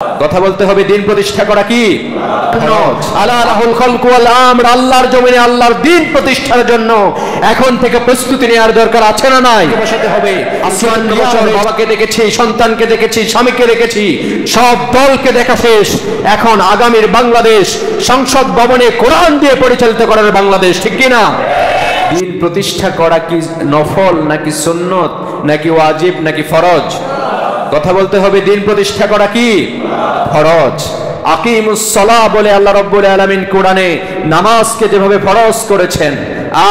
কথা বলতে হবে দিন প্রতিষ্ঠা করা কি আলা লাহুল খালকু ওয়াল আমর, আল্লাহর জমিনে আল্লাহর দিন প্রতিষ্ঠার জন্য এখন থেকে প্রস্তুতি নেওয়ার দরকার আছে না নাই? বসাতে হবে। ৫৪ বছর বাবাকে দেখেছি, সন্তানকে দেখেছি, স্বামীকে দেখেছি, সব দলকে দেখা শেষ। এখন আগামীর বাংলাদেশ সংসদ ভবনে কোরআন দিয়ে পরিচালিত করার বাংলাদেশ, ঠিক কি না? দিন প্রতিষ্ঠা করা কি নফল নাকি সুন্নত নাকি ওয়াজিব নাকি ফরজ? কথা বলতে হবে দিন প্রতিষ্ঠা করা কি ফরজ। আকিমুস সালাহ বলে আল্লাহ রাব্বুল আলামিন কোরআনে নামাজকে যেভাবে ফরজ করেছেন,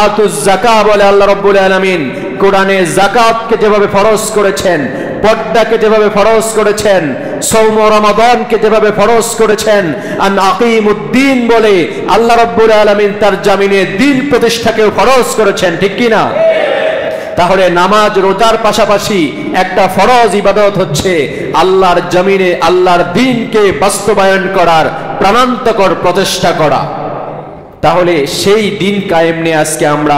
আতুজ যাকাত বলে আল্লাহ রাব্বুল আলামিন কোরআনে যাকাতকে যেভাবে ফরজ করেছেন, পর্দাকে যেভাবে ফরজ করেছেন, সওম রমাদানকে যেভাবে ফরজ করেছেন, আন আকিমুদ্দিন বলে আল্লাহ রাব্বুল আলামিন তার জামিনে দিন প্রতিষ্ঠাকেও ফরজ করেছেন, ঠিক কি না? তাহলে নামাজ রোজার পাশাপাশি একটা ফরজ ইবাদত হচ্ছে আল্লাহর জমিনে আল্লাহর দ্বীনকে বাস্তবায়ন করার প্রাণান্তকর প্রচেষ্টা করা। তাহলে সেই দিন কায়েম নিয়ে আজকে আমরা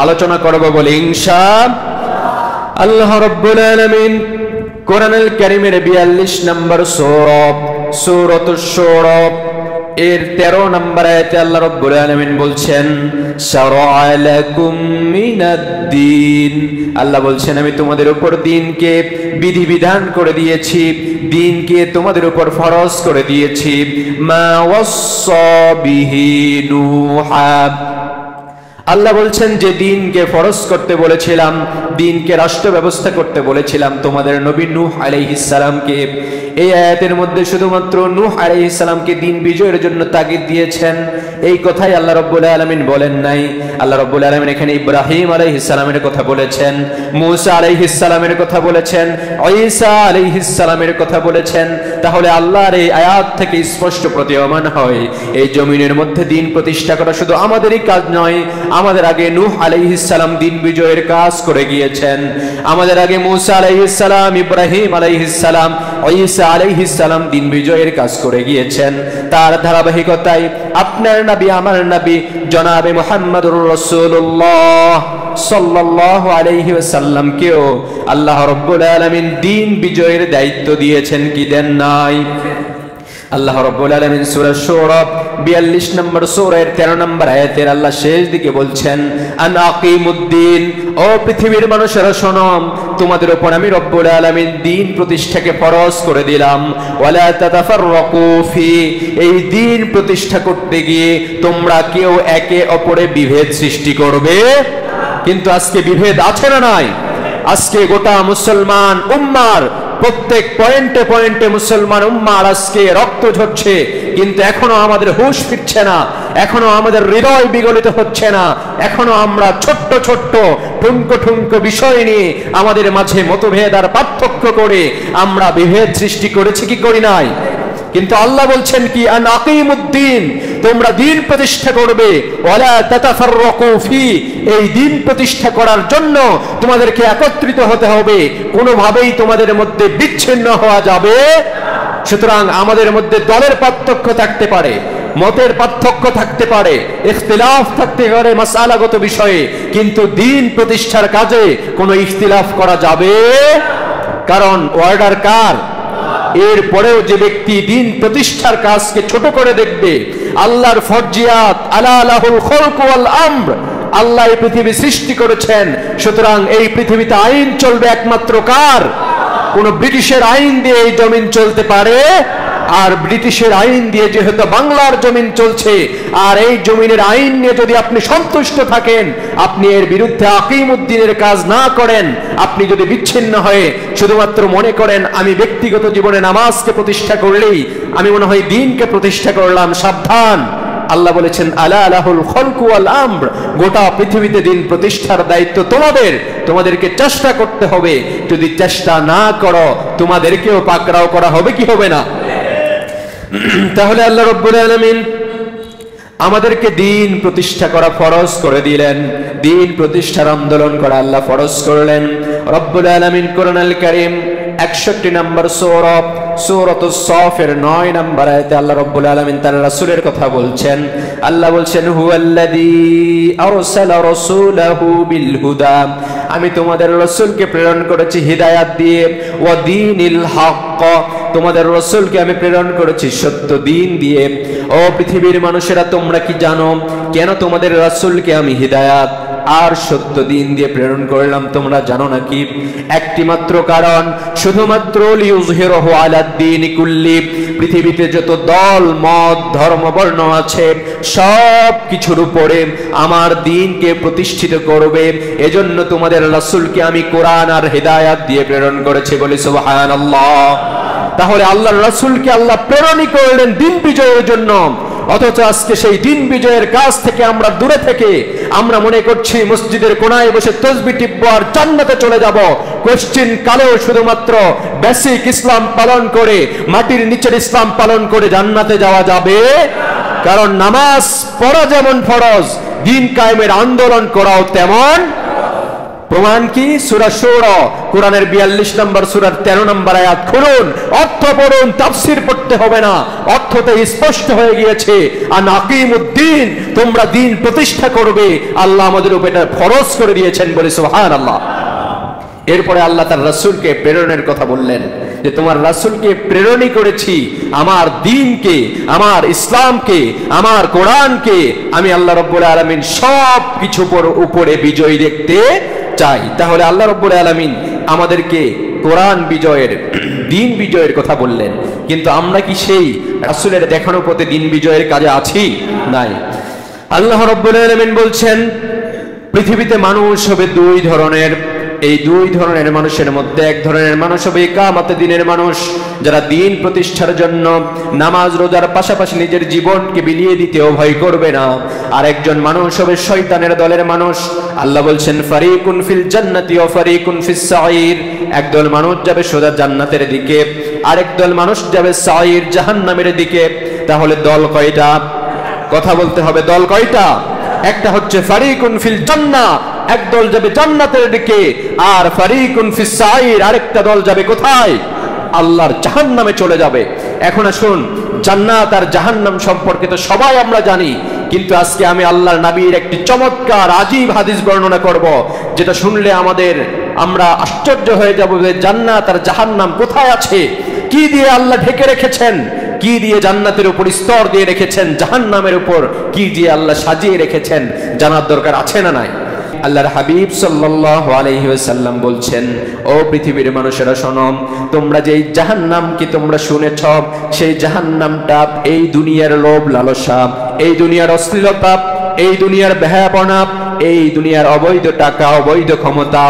আলোচনা করব বলে ইনশাআল্লাহ। রাব্বুল আলামিন কোরআনুল কারীমের ৪২ নম্বর সূরা সূরাতুশ শূরা এর ১৩ নম্বর আয়াতে আল্লাহ রাব্বুল আলামিন বলছেন শারআ লাকুম মিনাদ-দ্বীন, আল্লাহ বলছেন আমি তোমাদের উপর দ্বীনকে বিধিবিধান করে দিয়েছি, দ্বীনকে তোমাদের উপর ফরজ করে দিয়েছি। মা ওয়াসসা বিহি নূহা, আল্লাহ বলছেন যে দ্বীনকে ফরজ করতে বলেছিলাম, দ্বীনকে রাষ্ট্র ব্যবস্থা করতে বলেছিলাম তোমাদের নবী নূহ আলাইহিস সালামকে। এই আয়াতের মধ্যে শুধুমাত্র নূহ আলাইহিস সালামকে দ্বীন বিজয়ের জন্য তাগিদ দিয়েছেন, এই কথাই আল্লাহ রাব্বুল আলামিন বলেন নাই। আল্লাহ রাব্বুল আলামিন এখানে ইব্রাহিম আলাইহিস সালামের কথা বলেছেন, মূসা আলাইহিস সালামের কথা বলেছেন, ঈসা আলাইহিস সালামের কথা বলেছেন। তাহলে আল্লাহর এই আয়াত থেকে স্পষ্ট প্রতীয়মান হয় এই জমিনের মধ্যে দ্বীন প্রতিষ্ঠা করা শুধু আমাদেরই কাজ নয়, আমাদের আগে নূহ আলাইহিস সালাম দ্বীন বিজয়ের কাজ করে গিয়েছেন, আমাদের আগে মূসা আলাইহিস সালাম, ইব্রাহিম আলাইহিস সালাম, ঈসা আলাইহিস সালাম দ্বীন বিজয়ের কাজ করে গিয়েছেন। তার ধারাবাহিকতায় আপনার নবী আমার নবী জনাবে মুহাম্মদুর রাসূলুল্লাহ সাল্লাল্লাহু আলাইহি ওয়াসাল্লামকেও আল্লাহ রাব্বুল আলামিন দ্বীন বিজয়ের দায়িত্ব দিয়েছেন কি দেন নাই? আল্লাহ রাব্বুল আলামিন সূরা শূরা ৪২ নম্বর সূরার ১৩ নম্বর আয়াতের আল্লাহ শেষ দিকে বলছেন আন আকিমুদ্দিন, ও পৃথিবীর মানুষেরা শোনো, তোমাদের উপর আমি রব্বুল আলামিন দ্বীন প্রতিষ্ঠাকে ফরজ করে দিলাম। ওয়ালা তাতাফাররাকু ফি, এই দ্বীন প্রতিষ্ঠা করতে গিয়ে তোমরা কেউ একে অপরে বিভেদ সৃষ্টি করবে। কিন্তু আজকে বিভেদ আছে না নাই? আজকে গোটা মুসলমান উম্মার প্রত্যেক পয়েন্টে পয়েন্টে মুসলমান উম্মার আজকে রক্ত ঝরছে, কিন্তু এখনো আমাদের হুঁশ ফিরছে না, এখনো আমাদের হৃদয় বিগলিত হচ্ছে না, এখনো আমরা ছোট্ট ছোট্ট ঠুনকো ঠুনকো বিষয় নিয়ে আমাদের মাঝে মতভেদ আর পার্থক্য করে আমরা বিভেদ সৃষ্টি করেছি কি করি নাই? কিন্তু আল্লাহ বলছেন কি আন আকিমুদ্দিন, তোমরা দ্বীন প্রতিষ্ঠা করবে। ওয়ালা তাতাফাররাকু ফি, এই দ্বীন প্রতিষ্ঠা করার জন্য তোমাদেরকে একত্রিত হতে হবে, কোনোভাবেই তোমাদের মধ্যে বিচ্ছিন্ন হওয়া যাবে। সুতরাং আমাদের মধ্যে দলের পার্থক্য থাকতে পারে, মতের পার্থক্য থাকতে পারে, ইখতিলাফ থাকতে পারে মাসআলাগত বিষয়ে, কিন্তু দ্বীন প্রতিষ্ঠার কাজে কোনো ইখতিলাফ করা যাবে, কারণ অর্ডার কার? এরপরেও যে ব্যক্তি দ্বীন প্রতিষ্ঠার কাজকে ছোট করে দেখবে, আল্লাহর ফরজিয়াত আলা লাহুল খালকু ওয়াল আমর, আল্লাহ এই পৃথিবী সৃষ্টি করেছেন, সুতরাং এই পৃথিবীতে আইন চলবে একমাত্র কার? কোন ব্রিটিশের আইন দিয়ে এই জমিন চলতে পারে? আর ব্রিটিশের আইন দিয়ে যেহেতু বাংলার জমিন চলছে, আর এই জমিনের আইন নিয়ে যদি আপনি সন্তুষ্ট থাকেন, আপনি এর বিরুদ্ধে আকিমুদ্দিনের কাজ না করেন, আপনি যদি বিচ্ছিন্ন হয়ে শুধুমাত্র মনে করেন আমি ব্যক্তিগত জীবনে নামাজকে প্রতিষ্ঠা করলেই আমি মনে হয় দ্বীনকে প্রতিষ্ঠা করলাম, সাবধান। আল্লাহ বলেছেন আলা লাহুল খালকু ওয়াল আমর, গোটা পৃথিবীতে দ্বীন প্রতিষ্ঠার দায়িত্ব তোমাদের, তোমাদেরকে চেষ্টা করতে হবে। যদি চেষ্টা না করো তোমাদেরকেও পাকড়াও করা হবে কি হবে না? তাহলে আল্লাহ রাব্বুল আলামিন আমাদেরকে দ্বীন প্রতিষ্ঠা করা ফরজ করে দিলেন, দ্বীন প্রতিষ্ঠার আন্দোলন করা আল্লাহ ফরজ করলেন। রব্বুল আলামিন কোরআনুল কারীম 61 নম্বর সূরা সূরাতুস সাফের 9 নম্বর আয়াতে আল্লাহ রাব্বুল আলামিন তার রাসূলের কথা বলছেন। আল্লাহ বলছেন হুয়াল্লাযী আরসালা রাসূলাহু বিল হুদা, আমি তোমাদের রাসূলকে প্রেরণ করেছি হিদায়াত দিয়ে, ওয়া দীনিল হক, তোমাদের রাসূলকে আমি প্রেরণ করেছি সত্য দিন দিয়ে। ও পৃথিবীর মানুষেরা, তোমরা কি জানো কেন তোমাদের রাসূলকে আমি হিদায়াত আর সত্য দিন দিয়ে প্রেরণ করলাম? তোমরা জানো নাকি? একটি মাত্র কারণ, শুধুমাত্র লিউযহিরাহু আলাদ-দীনি কুল্লি, পৃথিবীতে যত দল মত ধর্ম বর্ণ আছে সব কিছুর উপরে আমার দ্বীনকে প্রতিষ্ঠিত করবে। এজন্য তোমাদের রাসূলকে আমি কোরআন আর হিদায়াত দিয়ে প্রেরণ করেছি, বলি সুবহানাল্লাহ। তাহলে আল্লাহর রাসূলকে আল্লাহ প্রেরণই করলেন দ্বীন বিজয়ের জন্য, অথচ আজকে সেই দ্বীন বিজয়ের কাজ থেকে আমরা দূরে থেকে আমরা মনে করছি মসজিদের কোনায় বসে তাসবিহ টিপব আর জান্নাতে চলে যাব। কোশ্চিন কালেও শুধুমাত্র বেসিক ইসলাম পালন করে, মাটির নিচের ইসলাম পালন করে জান্নাতে যাওয়া যাবে? কারণ নামাজ পড়া যেমন ফরজ, দ্বীন কায়েমের আন্দোলন করাও তেমন। প্রমাণ কি? সূরা শুরা কোরআনের 42 নম্বর সূরার 13 নম্বর আয়াত খুলুন, অর্থ পড়ুন, তাফসীর পড়তে হবে না, অর্থতে স্পষ্ট হয়ে গিয়েছে। আন আকিমুদ্দিন, তোমরা দ্বীন প্রতিষ্ঠা করবে, আল্লাহ আমাদের উপর এটা ফরজ করে দিয়েছেন, বলে সুবহানাল্লাহ। এরপরে আল্লাহ তার রাসূলকে প্রেরণের কথা বললেন যে তোমার রাসূলকে প্রেরণই করেছি আমার দ্বীনকে, আমার ইসলামকে, আমার কোরআনকে আমি আল্লাহ রাব্বুল আলামিন সব কিছুর উপরে বিজয় দেখতে চাই। তাহলে আল্লাহ রাব্বুল আলামিন আমাদেরকে কোরআন বিজয়ের, দ্বীন বিজয়ের কথা বললেন, কিন্তু আমরা কি সেই রাসূলের দেখানো পথে দ্বীন বিজয়ের কাজে আছি? নাই। আল্লাহ রাব্বুল আলামিন বলছেন পৃথিবীতে মানুষ হবে দুই ধরনের। এই দুই ধরনের মানুষের মধ্যে এক ধরনের মানুষ হবে ইকামতে দ্বীনের মানুষ, যারা দ্বীন প্রতিষ্ঠার জন্য নামাজ রোজার পাশাপাশি নিজের জীবনকে বিলিয়ে দিতেও ভয় করবে না। আর একজন মানুষ হবে শয়তানের দলের মানুষ। আল্লাহ বলছেন ফারিকুন ফিল জান্নাতি ওয়া ফারিকুন ফিস সাঈর, একদল মানুষ যাবে সোজা জান্নাতের দিকে, আরেক দল মানুষ যাবে সাঈর জাহান্নামের দিকে। তাহলে দল কয়টা? কথা বলতে হবে, দল কয়টা? একটা হচ্ছে ফারিকুন ফিল জান্নাহ, একদল যাবে জান্নাতের দিকে, আর ফারিকুন ফিস সাঈর, আরেকটা দল যাবে কোথায়? আল্লাহর জাহান্নামে চলে যাবে। এখন আসুন, জান্নাত আর জাহান্নাম সম্পর্কে তো সবাই আমরা জানি, কিন্তু আজকে আমি আল্লাহর নবীর একটি চমৎকার আজীব হাদিস বর্ণনা করব, যেটা শুনলে আমরা আশ্চর্য হয়ে যাব যে জান্নাত আর জাহান্নাম কোথায় আছে, কি দিয়ে আল্লাহ ঢেকে রেখেছেন, কি দিয়ে জান্নাতের উপর স্তর দিয়ে রেখেছেন, জাহান্নামের উপর কি দিয়ে আল্লাহ সাজিয়ে রেখেছেন, জানার দরকার আছে না নাই? আল্লাহর হাবিব সাল্লাল্লাহু আলাইহি ওয়াসাল্লাম বলছেন, ও পৃথিবীর মানুষেরা শোনো, তোমরা যেই জাহান্নামকে তোমরা শুনেছ, সেই জাহান্নামটা এই দুনিয়ার লোভ লালসা, এই দুনিয়ার অশ্লীলতা, এই দুনিয়ার বেহায়াপনা, এই দুনিয়ার অবৈধ টাকা, অবৈধ ক্ষমতা,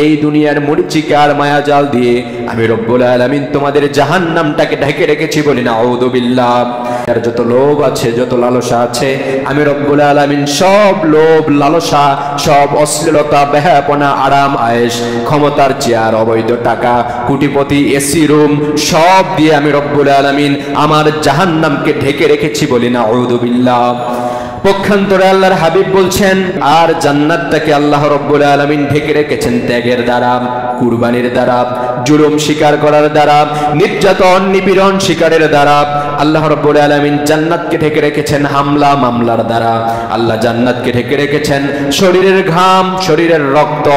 এই দুনিয়ার মরিচিকার মায়াজাল দিয়ে আমি রব্বুল আলামিন তোমাদের জাহান্নামটাকে ঢেকে রেখেছি, বলি না আউযু বিল্লাহ। আর যত লোভ আছে, যত লালসা আছে, আমি রব্বুল আলামিন সব লোভ লালসা, সব অশ্লীলতা, বেহায়াপনা, আরাম আয়েশ, ক্ষমতার চেয়ার, অবৈধ টাকা, কোটিপতি, এসি রুম, সব দিয়ে আমি রব্বুল আলামিন আমার জাহান্নামকে ঢেকে রেখেছি, বলি না আউযু বিল্লাহ। পক্ষান্তরে আল্লাহর হাবিব বলছেন, আর জান্নাতটাকে আল্লাহ রব্বুল আলামিন ঢেকে রেখেছেন ত্যাগের দ্বারা, কুরবানির দ্বারা, জুলুম স্বীকার করার দ্বারা, নির্যাতন নিপীড়ন স্বীকারের দ্বারা। আল্লাহ রব্বুল আলামিন জান্নাতকে ঢেকে রেখেছেন হামলা মামলার দ্বারা। আল্লাহ জান্নাতকে ঢেকে রেখেছেন শরীরের ঘাম, শরীরের রক্ত।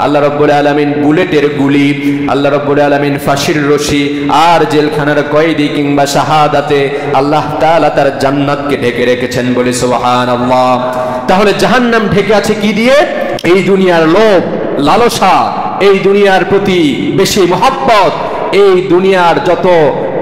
আল্লাহ রব্বুল আলামিন বুলেটের গুলি, আল্লাহ রব্বুল আলামিন ফাঁসির রশি, আর জেলখানার কয়েদি কিংবা শাহাদাতে আল্লাহ তাআলা তার জান্নাতকে ঢেকে রেখেছেন, বলে সুবহানাল্লাহ। তাহলে জাহান্নাম ঢেকে আছে কি দিয়ে? এই দুনিয়ার লোভ লালসা, এই দুনিয়ার প্রতি বেশি মহব্বত, এই দুনিয়ার যত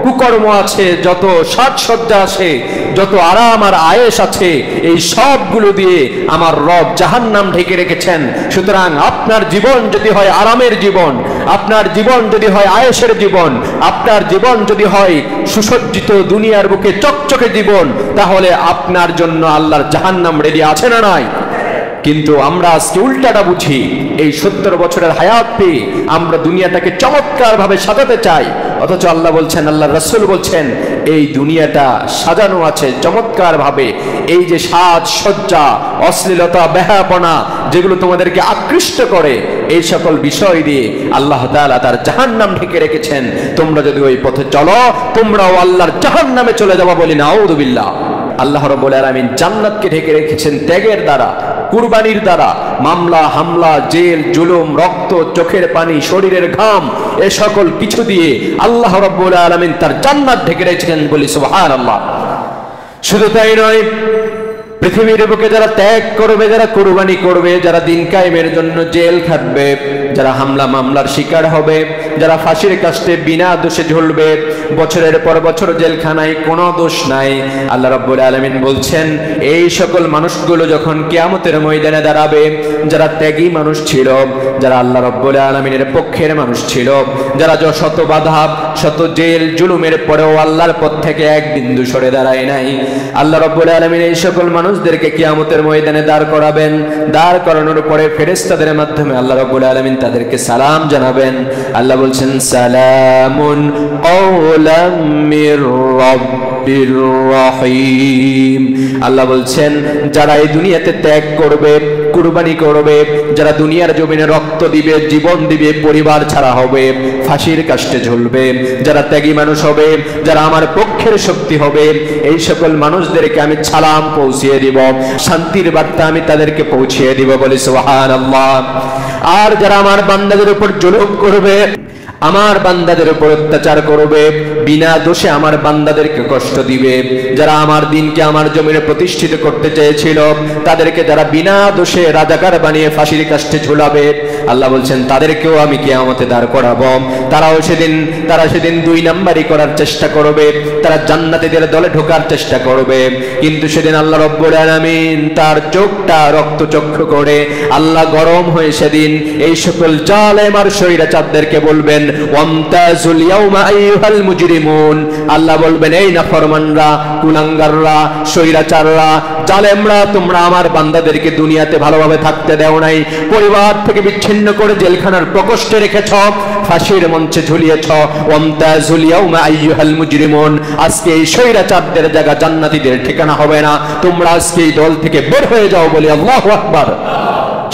কুকর্ম আছে, যত সাজসজ্জা আছে, যত আরাম আর আয়েশ আছে, এই সবগুলো দিয়ে আমার রব জাহান্নাম ঢেকে রেখেছেন। সুতরাং আপনার জীবন যদি হয় আরামের জীবন, আপনার জীবন যদি হয় আয়েশের জীবন, আপনার জীবন যদি হয় সুসজ্জিত দুনিয়ার বুকে চকচকে জীবন, তাহলে আপনার জন্য আল্লাহর জাহান্নাম রেডি আছে না নাই? কিন্তু আমরা আজকে উল্টাটা বুঝি। এই 70 বছরের হায়াত পেয়ে আমরা দুনিয়াটাকে চমৎকার ভাবে সাজাতে চাই, অথচ আল্লাহ বলছেন, আল্লাহ রাসূল বলছেন, এই দুনিয়াটা সাজানো আছে চমৎকার ভাবে। এই যে সাজ সজ্জা, অশ্লীলতা, বেহায়াপনা যেগুলো তোমাদেরকে আকৃষ্ট করে, এই সকল বিষয় দিয়ে আল্লাহ তাআলা তার জাহান্নাম ঢেকে রেখেছেন। তোমরা যদি ওই পথে চলো তোমরাও আল্লাহর জাহান্নামে চলে যাবা, বলি নাউযুবিল্লাহ। আল্লাহ রাব্বুল আলামিন জান্নাতকে ঢেকে রেখেছেন ত্যাগের দ্বারা, কুরবানির দ্বারা। মামলা হামলা, জেল, জুলুম, রক্ত, চোখের পানি, শরীরের ঘাম, এ সকল কিছু দিয়ে আল্লাহ রাব্বুল আলামিন তার জান্নাত ঢেকে রেখেছেন, বলি সুবহানাল্লাহ। শুধু তাই নয়, পৃথিবীর বুকে যারা ত্যাগ করবে, যারা কুরবানি করবে, যারা দিন কায়েমের জন্য জেল খাটবে, যারা হামলা মামলার শিকার হবে, যারা ফাঁসির কাস্টে বিনা দোষে ঝুলবে, বছরের পর বছর জেলখানায় কোনো দোষ নাই, আল্লাহ রাব্বুল আলামিন বলছেন এই সকল মানুষগুলো যখন কিয়ামতের ময়দানে দাঁড়াবে, যারা ত্যাগী মানুষ ছিল, যারা আল্লাহ রাব্বুল আলামিনের পক্ষের মানুষ ছিল, যারা শত বাধা, শত জেল জুলুমের পরেও আল্লাহর পথ থেকে এক বিন্দু সরে দাঁড়ায় নাই, আল্লাহ রাব্বুল আলামিন এই সকল মানুষদেরকে কিয়ামতের ময়দানে দাঁড় করাবেন। দাঁড় করানোর পরে ফেরেশতাদের মাধ্যমে আল্লাহ রাব্বুল আলামিন তাদেরকে সালাম জানাবেন। আল্লাহ বলছেন সালামুন কাওলাম মির রাব্বির রহিম। আল্লাহ বলছেন যারা এই দুনিয়াতে ত্যাগ করবে, কুরবানি করবে, যারা দুনিয়ার জমিনে রক্ত দিবে, জীবন দিবে, পরিবার ছাড়া হবে, ফাঁসির কাস্টে ঝুলবে, যারা ত্যাগী মানুষ হবে, যারা আমার পক্ষের শক্তি হবে, এই সকল মানুষদেরকে আমি সালাম পৌঁছিয়ে দিব, শান্তির বার্তা আমি তাদেরকে পৌঁছিয়ে দিব, বলি সুবহানাল্লাহ। আর যারা আমার বান্দাদের উপর জুলুম করবে, আমার বান্দাদের উপর অত্যাচার করবে, বিনা দোষে আমার বান্দাদেরকে কষ্ট দিবে, যারা আমার দিনকে আমার জমিনে প্রতিষ্ঠিত করতে চেয়েছিল, তাদেরকে যারা বিনা দোষে রাজাকার বানিয়ে ফাঁসির কাস্টে ঝুলাবে, আল্লাহ বলছেন তাদেরকেও আমি কিয়ামতে দাঁড় করাবো। তারা সেদিন দুই নাম্বারি করার চেষ্টা করবে, তারা জান্নাতীদের দলে ঢোকার চেষ্টা করবে, কিন্তু সেদিন আল্লাহ রাব্বুল আলামিন তার চোখটা রক্তচক্ষু করে আল্লাহ গরম হয়ে সেদিন এই সকল জালেম আর স্বৈরাচারদেরকে বলবেন ওয়ামতাজুল ইয়াউমা আইয়ুহাল মুজরিমুন। আল্লাহ বলবেন এই নাফরমানরা, কুলাঙ্গাররা, স্বৈরাচাররা, জালেমরা, তোমরা আমার বান্দাদেরকে দুনিয়াতে ভালোভাবে থাকতে দাও নাই, পরিবার থেকে বিচ্ছিন্ন করে জেলখানার প্রকোষ্ঠে রেখেছ, ফাঁসির মঞ্চে ঝুলিয়েছ। ওয়ামতাজুল ইয়াউমা আইয়ুহাল মুজরিমুন। আজকে এই স্বৈরাচারদের জায়গা জান্নাতীদের ঠিকানা হবে না, তোমরা আজকে এই দল থেকে বের হয়ে যাও, বলি আল্লাহু আকবার।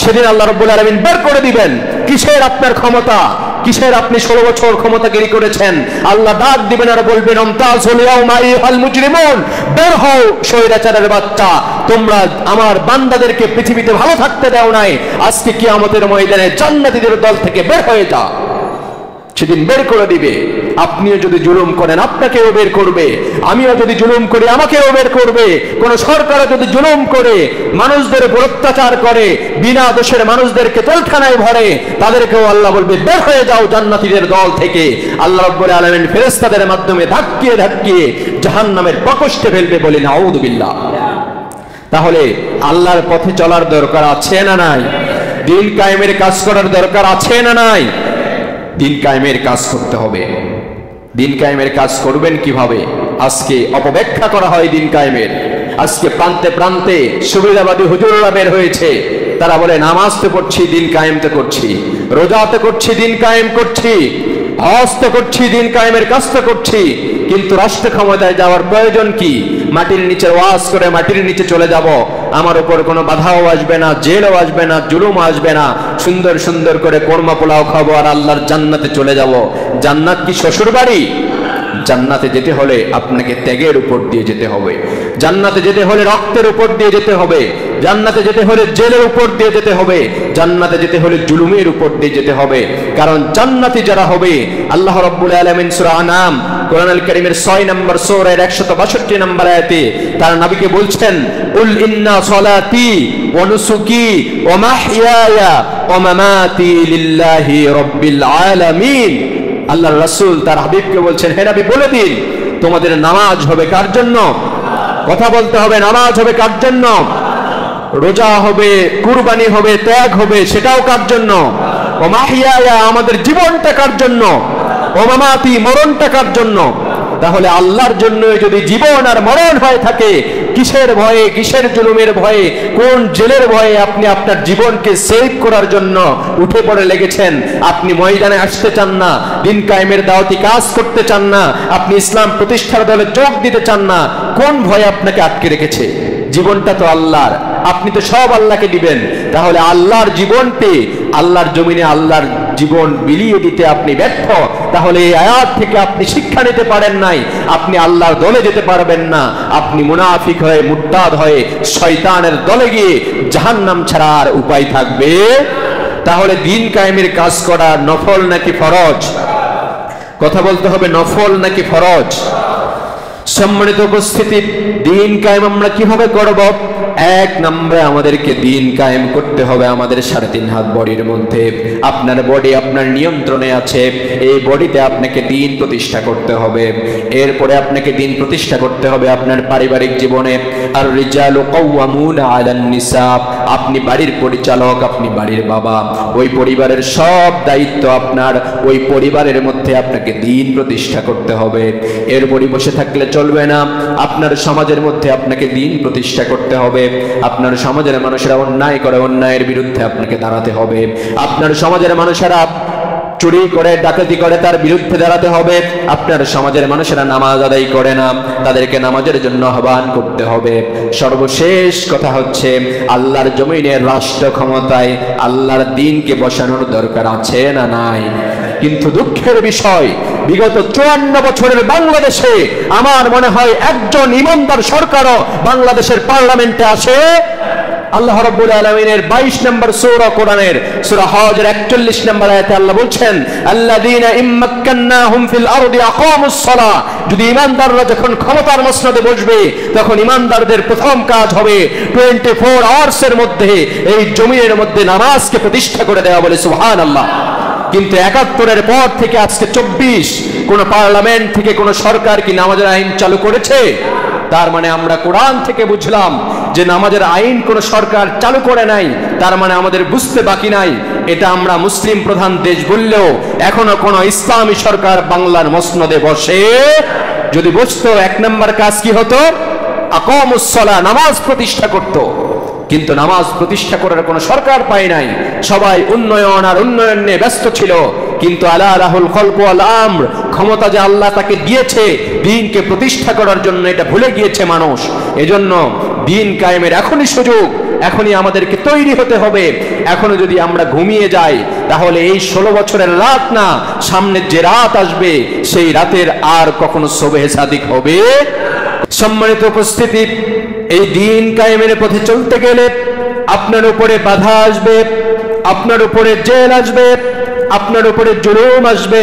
সেদিন আল্লাহ রাব্বুল আলামিন বের করে দিবেন। কিসের আপনার ক্ষমতা, কিসের আপনি 16 বছর ক্ষমতাগিরি করেছেন? আল্লাহ ডাক দিবেন আর বলবেন আমতাজুল ইয়াউমা আইয়ুহাল মুজরিমুন, বের হও স্বৈরাচারের বাচ্চা, তোমরা আমার বান্দাদেরকে পৃথিবীতে ভালো থাকতে দাও নাই, আজকে কিয়ামতের ময়দানে জান্নাতীদের দল থেকে বের হয়ে যাও। সেদিন বের করে দিবে। আপনিও যদি জুলুম করেন আপনাকেও বের করবে, আমিও যদি জুলুম করি আমাকেও বের করবে। কোন সরকার যদি জুলুম করে, মানুষদের উপর অত্যাচার করে, বিনা দোষের মানুষদেরকে জেলখানায় ভরে, তাদেরকেও আল্লাহ বলবে বের হয়ে যাও জান্নাতীদের দল থেকে। আল্লাহ রাব্বুল আলামিন ফেরেশতাদের মাধ্যমে ধাক্কিয়ে ধাক্কিয়ে জাহান্নামের প্রকোষ্ঠে ফেলবে, বলি নাউযু বিল্লাহ। তাহলে আল্লাহর পথে চলার দরকার আছে না নাই? দিন কায়েমের কাজ করার দরকার আছে না নাই? দিন কায়েমের কাজ করতে হবে। দিন কায়েমের কাজ করবেন কিভাবে? আজকে অপব্যাখ্যা করা হয় দিন কায়েমের। আজকে প্রান্তে প্রান্তে সুবিধাবাদী হুজুররা বের হয়েছে, তারা বলে নামাজ তো পড়ছি, দিন কায়েম তো করছি, রোজা তো করছি, দিন কায়েম করছি, হজ তো করছি, দিন কায়েমের কাজ তো করছি, কিন্তু রাষ্ট্র ক্ষমতায় যাওয়ার প্রয়োজন কি? মাটির নিচে ওয়াজ করে মাটির নিচে চলে যাব, আমার উপর কোনো বাধাও আসবে না, জেলও আসবে না, জুলুম আসবে না, সুন্দর সুন্দর করে কোরমা পোলাও খাবো আর আল্লাহর জান্নাতে চলে যাব। জান্নাত কি শ্বশুর বাড়ি? জান্নাতে যেতে হলে আপনাকে ত্যাগের উপর দিয়ে যেতে হবে, জান্নাতে যেতে হলে রক্তের উপর দিয়ে যেতে হবে, জান্নাতে যেতে হলে জেলের উপর দিয়ে যেতে হবে, জান্নাতে যেতে হলে জুলুমের উপর দিয়ে যেতে হবে। কারণ জান্নাতি যারা হবে, আল্লাহ রাব্বুল আলামিন সূরা আনাম কোরআনুল কারীমের 6 নম্বর সূরার 162 নম্বর আয়াতে তার নবীকে বলছেন উল ইন্না সলাতি ওয়া নুসুকি ওয়া মাহইয়ায়া ওয়া মামাতি লিল্লাহি রাব্বিল আলামিন। আল্লাহর রাসূল তার হাবিবকে বলছেন, হে নবী বলে দিন তোমাদের নামাজ হবে কার জন্য? কথা বলতে হবে, নামাজ হবে কার জন্য? রোজা হবে, কুরবানি হবে, ত্যাগ হবে, সেটাও কার জন্য? ও মাহিয়ায়া, আমাদের জীবনটা কার জন্য? ও মামাতি, মরণটা কার জন্য? তাহলে আল্লাহর জন্য যদি জীবন আর মরণ হয়ে থাকে, কিসের ভয়ে, কিসের জুলুমের ভয়ে, কোন জেলের ভয়ে আপনি আপনার জীবনকে সেভ করার জন্য উঠে পড়ে লেগেছেন? আপনি ময়দানে আসতে চান না, দিন কায়েমের দাওয়াতি কাজ করতে চান না, আপনি ইসলাম প্রতিষ্ঠার দলে যোগ দিতে চান না, কোন ভয়ে আপনাকে আটকে রেখেছে? জীবনটা তো আল্লাহর। আপনি তো সব আল্লাহকে দিবেন, তাহলে আল্লাহর জীবনটি আল্লাহর জমিনে আল্লাহর জীবন বিলিয়ে দিতে আপনি ব্যর্থ, তাহলে এই আয়াত থেকে আপনি শিক্ষা নিতে পারেন নাই, আপনি আল্লাহর দলে যেতে পারবেন না, আপনি মুনাফিক হয়ে মুরতাদ হয়ে শয়তানের দলে গিয়ে জাহান্নাম ছাড়া আর উপায় থাকবে। তাহলে দিন কায়েমের কাজ করা নফল নাকি ফরজ? কথা বলতে হবে, নফল নাকি ফরজ? সম্মানিত উপস্থিতি, দিন কায়েম আমরা কিভাবে করব? এক নম্বরে আমাদেরকে দিন কায়েম করতে হবে আমাদের 3.5 হাত বডির মধ্যে। আপনার বডি আপনার নিয়ন্ত্রণে আছে, এই বডিতে আপনাকে দিন প্রতিষ্ঠা করতে হবে। এরপরে আপনাকে দিন প্রতিষ্ঠা করতে হবে আপনার পারিবারিক জীবনে। আর রিজালু কাওয়ামুনা আলান নিসা, আপনি বাড়ির পরিচালক, আপনি বাড়ির বাবা, ওই পরিবারের সব দায়িত্ব আপনার, ওই পরিবারের মধ্যে আপনাকে দিন প্রতিষ্ঠা করতে হবে। এরপরে বসে থাকলে চলবে না, আপনার সমাজের মধ্যে আপনাকে দিন প্রতিষ্ঠা করতে হবে। আপনার সমাজের মানুষেরা অন্যায় করে, অন্যায়ের বিরুদ্ধে আপনাকে দাঁড়াতে হবে। আপনার সমাজের মানুষেরা চুরি করে ডাকাতি করে, তার বিরুদ্ধে দাঁড়াতে হবে। আপনার সমাজের মানুষেরা নামাজ আদায় করে না, তাদেরকে নামাজের জন্য আহ্বান করতে হবে। সর্বশেষ কথা হচ্ছে, আল্লাহর জমিনে রাষ্ট্র ক্ষমতায় আল্লাহর দ্বীনকে বসানোর দরকার আছে না নাই? কিন্তু দুঃখের বিষয়, বিগত 54 বছরের বাংলাদেশে আমার মনে হয় একজন ইমানদার সরকারও বাংলাদেশের পার্লামেন্টে আসে। আল্লাহ রাব্বুল আলামিনের 22 নম্বর সূরা, কোরআনের সূরা হজের 41 নম্বর আয়াতে আল্লাহ বলছেন, আল্লাযীনা ইম্মাক্কান্নাহুম ফিল আরদি আকামুস সালাহ, যদি ঈমানদাররা যখন ক্ষমতার মসনদে বসবে তখন ঈমানদারদের প্রথম কাজ হবে 24 আওয়ার্সের মধ্যে এই জমিনের মধ্যে নামাজকে প্রতিষ্ঠা করে দেওয়া। বলে সুবহানাল্লাহ। কিন্তু 71-এর পর থেকে আজকে 24 কোন পার্লামেন্ট থেকে কোন সরকার কি নামাজের আইন চালু করেছে? তার মানে আমরা কোরআন থেকে বুঝলাম যে নামাজের আইন কোন সরকার চালু করে নাই, তার মানে আমাদের বুঝতে বাকি নাই এটা আমরা মুসলিম প্রধান দেশ বললেও এখনো কোন ইসলামী সরকার বাংলার মসনদে বসে। যদি বসতো, 1 নম্বর কাজ কি হতো? আকামুস সালাহ, নামাজ প্রতিষ্ঠা করত। কিন্তু নামাজ প্রতিষ্ঠা করার কোন সরকার পায় নাই, সবাই উন্নয়ন আর উন্নয়ন নিয়ে ব্যস্ত ছিল। কিন্তু আলা রাহুল খলক ওয়াল আমর, ক্ষমতা যে আল্লাহ তাকে দিয়েছে দ্বীনকে প্রতিষ্ঠা করার জন্য, এটা ভুলে গিয়েছে মানুষ। এজন্য দ্বীন কায়েমের এখনই সুযোগ, এখনই আমাদেরকে তৈরি হতে হবে। এখনো যদি আমরা ঘুমিয়ে যাই তাহলে এই 16 বছরের রাত না, সামনের যে রাত আসবে সেই রাতের আর কখনো সুবহে সাদিক হবে? সম্মানিত উপস্থিতি, এই দ্বীন কায়েমের পথে চলতে গেলে আপনার উপরে বাধা আসবে, আপনার উপরে জেল আসবে, আপনার উপরে জুলুম আসবে।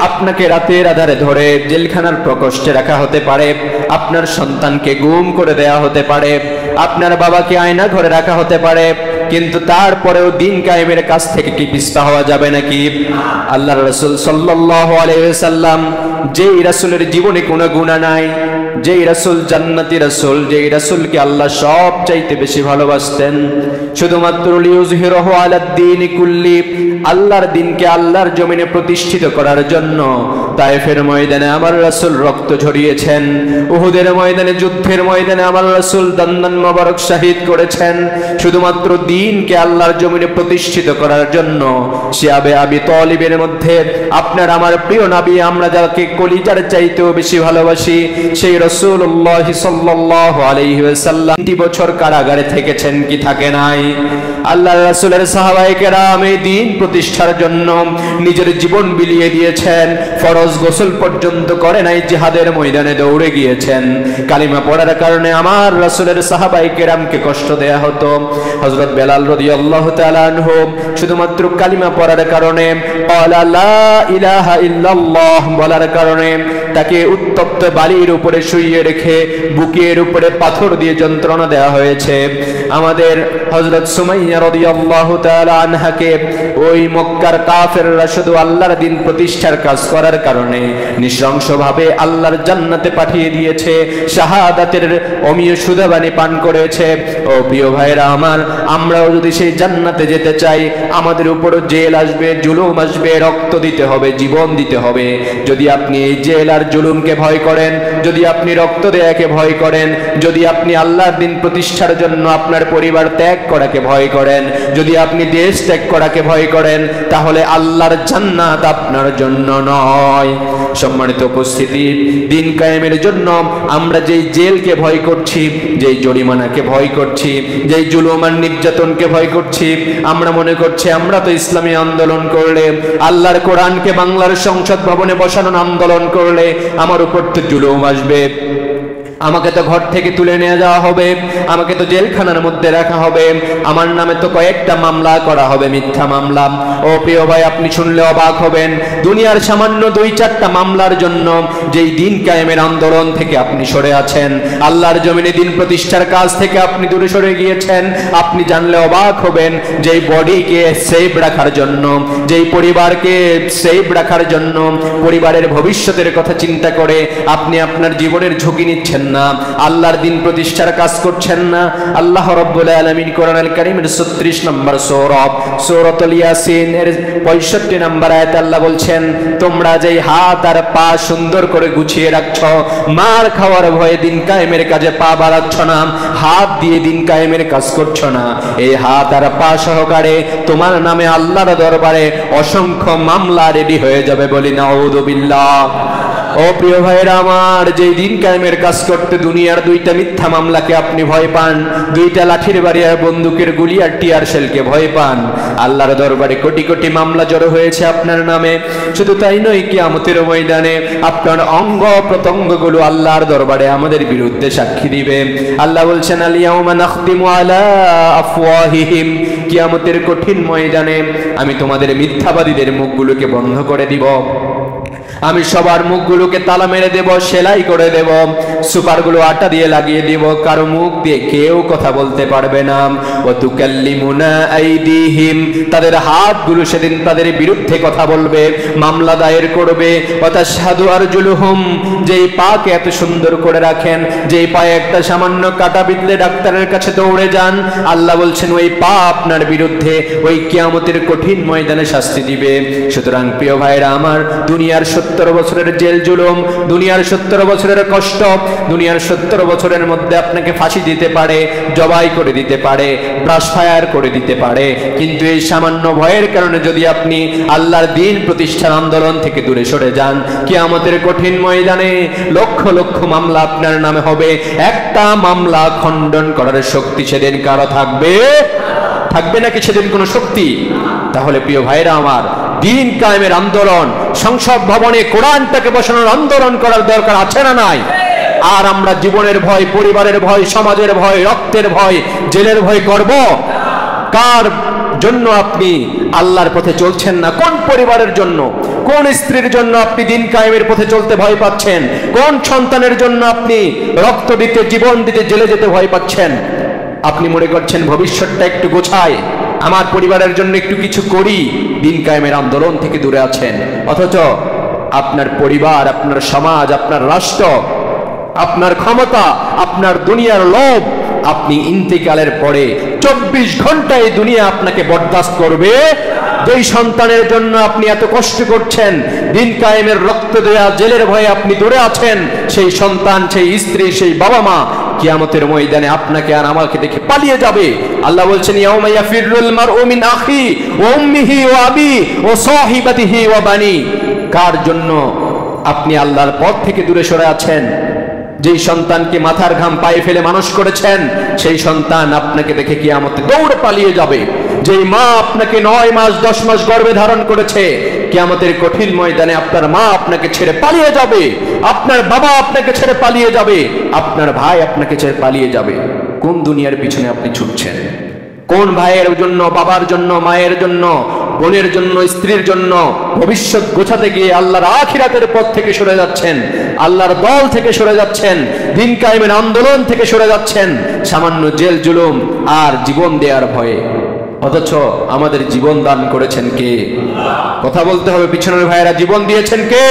আপনাকে রাতের আধারে ধরে জেলখানার প্রকোষ্ঠে রাখা হতে পারে, আপনার সন্তানকে গুম করে দেয়া হতে পারে, আপনার বাবাকে আয়না ঘরে রাখা হতে পারে। কিন্তু তারপরেও দ্বীন কায়েমের কাছ থেকে কি পিছপা হওয়া যাবে নাকি? আল্লাহর রাসূল সাল্লাল্লাহু আলাইহি ওয়াসাল্লাম, যেই রাসূলের জীবনে কোনো গুনাহ নাই, যেই রাসূল জান্নাতি রাসূল, যেই রাসূলকে আল্লাহ সব চাইতে বেশি ভালোবাসতেন, শুধুমাত্র লিউযহিরাহু আলাদ দ্বীনি কুল্লি, আল্লাহর দ্বীনকে আল্লাহর জমিনে প্রতিষ্ঠিত করার জন্য তায়েফের ময়দানে আমার রাসূল রক্ত ঝরিয়েছেন, উহুদের ময়দানে, যুদ্ধের ময়দানে আমার রাসূল দন্দন মোবারক শহীদ করেছেন। শুধুমাত্র দ্বীনকে আল্লাহর জমিনে প্রতিষ্ঠিত করার জন্য শিয়াবে আবি তালিবের মধ্যে আপনার আমার প্রিয় নবী, আমরা যাকে কলিজার চাইতেও বেশি ভালোবাসি, সেই রাসূলুল্লাহ সাল্লাল্লাহু আলাইহি ওয়াসাল্লাম 3 বছর কারাগারে থেকেছেন কি থাকে নাই? আল্লাহর রাসূলের সাহাবায়ে কেরাম এই দ্বীন প্রতিষ্ঠার জন্য নিজের জীবন বিলিয়ে দিয়েছেন, ফরজ গোসল পর্যন্ত করে নাই, জিহাদের ময়দানে দৌড়ে গিয়েছেন। কালিমা পড়ার কারণে আমার রাসূলের সাহাবায়ে কেরামকে কষ্ট দেয়া হতো। হযরত বেলাল রাদিয়াল্লাহু তাআলা আনহু শুধুমাত্র কালিমা পড়ার কারণে, ক্বালা লা ইলাহা ইল্লাল্লাহ বলার কারণে তাকে উত্তপ্ত বালির উপরে শুইয়ে রেখে বুকের উপরে পাথর দিয়ে যন্ত্রণা দেওয়া হয়েছে। আমাদের হযরত সুমাইয়া রাদিয়াল্লাহু তাআলা আনহাকে ওই মক্কার কাফেররা শুধু আল্লাহর দ্বীন প্রতিষ্ঠার কাজ করার কারণে নৃশংসভাবে আল্লাহর জান্নাতে পাঠিয়ে দিয়েছে, শাহাদাতের অমীয় সুধাবানি পান করেছে। ও প্রিয় ভাইরা আমার, আমরাও যদি সেই জান্নাতে যেতে চাই, আমাদের উপরও জেল আসবে, জুলুম আসবে, রক্ত দিতে হবে, জীবন দিতে হবে। যদি আপনি এই জেল আর জুলুমকে ভয় করেন, যদি আপনি রক্ত দেয়াকে ভয় করেন, যদি আপনি আল্লাহর দ্বীন প্রতিষ্ঠার জন্য আপনার পরিবার ত্যাগ করাকে ভয় করেন, করেন, যদি আপনি দেশ ত্যাগ করাকে ভয় করেন, তাহলে আল্লাহর জান্নাত আপনার জন্য নয়। সম্মানিত উপস্থিতি, দিন কায়েমের জন্য আমরা যেই জেলকে ভয় করছি, যেই জরিমানাকে ভয় করছি, যেই জুলুম আর নির্যাতনকে ভয় করছি, আমরা মনে করছি আমরা তো ইসলামী আন্দোলন করলে, আল্লাহর কোরআনকে বাংলার সংসদ ভবনে বসানোর আন্দোলন করলে আমার উপর তো জুলুম আসবে, আমাকে তো ঘর থেকে তুলে নিয়ে যাওয়া হবে, আমাকে তো জেলখানার মধ্যে রাখা হবে, আমার নামে তো কয়েকটা মামলা করা হবে, মিথ্যা মামলা। ও প্রিয় ভাই, আপনি শুনলে অবাক হবেন, দুনিয়ার সামান্য 2-4টা মামলার জন্য যেই দিন কায়েমের আন্দোলন থেকে আপনি সরে আছেন, আল্লাহর জমিনে দিন প্রতিষ্ঠার কাজ থেকে আপনি দূরে সরে গিয়েছেন, আপনি জানলে অবাক হবেন। যেই বডিকে সেভ রাখার জন্য, যেই পরিবারকে সেভ রাখার জন্য, পরিবারের ভবিষ্যতের কথা চিন্তা করে আপনি আপনার জীবনের ঝুঁকি নিচ্ছেন না, আল্লাহর দিন প্রতিষ্ঠার কাজ করছেন না। আল্লাহ রাব্বুল আলামিন কোরআনুল কারীমের 36 নম্বর সূরাতুল ইয়াসিন এর 65 নম্বর আয়াতে আল্লাহ বলছেন, তোমরা যেই হাত আর পা সুন্দর করে গুছিয়ে রাখছো, মার খাওয়ার ভয়ে দিন কায়েমের কাজে পা বাড়াচ্ছ না, হাত দিয়ে দিন কায়েমের কাজ করছো না, এই হাত আর পা সহকারে তোমার নামে আল্লাহর দরবারে অসংখ্য মামলা রেডি হয়ে যাবে, বলি নাউযু বিল্লাহ। ও প্রিয় ভাইরা আমার, যেই দিন কায়েমের কাজ করতে দুনিয়ার 2টা মিথ্যা মামলাকে আপনি ভয় পান, 2টা লাঠির বাড়ি আর বন্দুকের গুলি আর টিয়ার শেলকে ভয় পান, আল্লাহর দরবারে কোটি কোটি মামলা জড়ো হয়েছে আপনার নামে। শুধু তাই নয়, কিয়ামতের ময়দানে আপনার অঙ্গ প্রত্যঙ্গগুলো আল্লাহর দরবারে আমাদের বিরুদ্ধে সাক্ষী দিবে। আল্লাহ বলছেন, আল ইয়াউমা নাখতিমু আলা আফওয়াহিহিম, কিয়ামতের কঠিন ময়দানে আমি তোমাদের মিথ্যাবাদীদের মুখগুলোকে বন্ধ করে দিব, আমি সবার মুখগুলোকে তালা মেরে দেব, সেলাই করে দেব, সুপারগুলো আটা দিয়ে লাগিয়ে দেব, কারো মুখ দিয়ে কেউ কথা বলতে পারবে না। ওয়া তুকাল্লিমুনা আইদিহিম, তাদের হাতগুলো সেদিন তাদের বিরুদ্ধে কথা বলবে, মামলা দায়ের করবে। ওয়া তাশহাদু আরজুলুহুম, যেই পাকে এত সুন্দর করে রাখেন, যেই পায়ে একটা সামান্য কাটা বিঁধলে ডাক্তারের কাছে দৌড়ে যান, আল্লাহ বলছেন ওই পা আপনার বিরুদ্ধে ওই কিয়ামতের কঠিন ময়দানে শাস্তি দিবে। সুতরাং প্রিয় ভাইরা আমার, দুনিয়ার 70 বছরের জেল জুলুম, দুনিয়ার 70 বছরের কষ্ট, দুনিয়ার 70 বছরের মধ্যে আপনাকে ফাঁসি দিতে পারে, জবাই করে দিতে পারে, ব্রাশ ফায়ার করে দিতে পারে, কিন্তু এই সামান্য ভয়ের কারণে যদি আপনি আল্লাহর দিন প্রতিষ্ঠার আন্দোলন থেকে দূরে সরে যান, কিয়ামতের কঠিন ময়দানে লক্ষ লক্ষ মামলা আপনার নামে হবে, একটা মামলা খণ্ডন করার শক্তি সেদিন কারো থাকবে নাকি সেদিন কোনো শক্তি? তাহলে প্রিয় ভাইরা আমার, দিন কায়েমের আন্দোলন, সংসদ ভবনে কোরআনটাকে বসানোর আন্দোলন করার দরকার আছে না নাই? আর আমরা জীবনের ভয়, পরিবারের ভয়, সমাজের ভয়, রক্তের ভয়, জেলের ভয় করব? কার জন্য আপনি আল্লাহর পথে চলছেন না? কোন পরিবারের জন্য, কোন স্ত্রীর জন্য আপনি দিন কায়েমের পথে চলতে ভয় পাচ্ছেন? কোন সন্তানের জন্য আপনি রক্ত দিতে, জীবন দিতে, জেলে যেতে ভয় পাচ্ছেন? আপনি মনে করছেন ভবিষ্যৎটা একটু গোছায়, আমার পরিবারের জন্য একটু কিছু করি, দিন কায়েমের আন্দোলন থেকে দূরে আছেন। অথচ আপনার পরিবার, আপনার সমাজ, আপনার রাষ্ট্র, আপনার ক্ষমতা, আপনার দুনিয়ার লোভ, আপনি ইন্তেকালের পরে 24 ঘন্টায় দুনিয়া আপনাকে বরদাস্ত করবে। যেই সন্তানের জন্য আপনি এত কষ্ট করছেন, দিন কায়েমের রক্ত দেয়া জেলের ভয়ে আপনি দূরে আছেন, সেই সন্তান, সেই স্ত্রী, সেই বাবা মা কিয়ামতের ময়দানে আপনাকে আর আমাকে দেখে পালিয়ে যাবে। আল্লাহ বলছেন, ইয়াউমা ইয়াফিরুল মারউ মিন আখি ওয়া উম্মিহি ওয়া আবি ওয়া সাহিবাতিহি ওয়া বানি। কার জন্য আপনি আল্লাহর পথ থেকে দূরে সরে আছেন? যেই সন্তানকে মাথার ঘাম পায়ে ফেলে মানুষ করেছেন, সেই সন্তান আপনাকে দেখে কিয়ামতে দৌড়ে পালিয়ে যাবে। যেই মা আপনাকে 9 মাস 10 মাস গর্ভে ধারণ করেছে, কিয়ামতের কঠিন ময়দানে আপনার মা আপনাকে ছেড়ে পালিয়ে যাবে, আপনার বাবা আপনাকে ছেড়ে পালিয়ে যাবে, আপনার ভাই আপনাকে ছেড়ে পালিয়ে যাবে। কোন দুনিয়ার পিছনে আপনি ছুটছেন? কোন ভাইয়ের জন্য, বাবার জন্য, মায়ের জন্য, বোনের জন্য, স্ত্রীর জন্য ভবিষ্যৎ গোছাতে গিয়ে আল্লাহর আখিরাতের পথ থেকে সরে যাচ্ছেন, আল্লাহর দল থেকে সরে যাচ্ছেন, দিন কায়েমের আন্দোলন থেকে সরে যাচ্ছেন, সামান্য জেল জুলুম আর জীবন দেওয়ার ভয়ে। অথচ আমাদের জীবন দান করেছেন কে? কথা বলতে হবে পিছনের ভাইয়েরা, জীবন দিয়েছেন কে?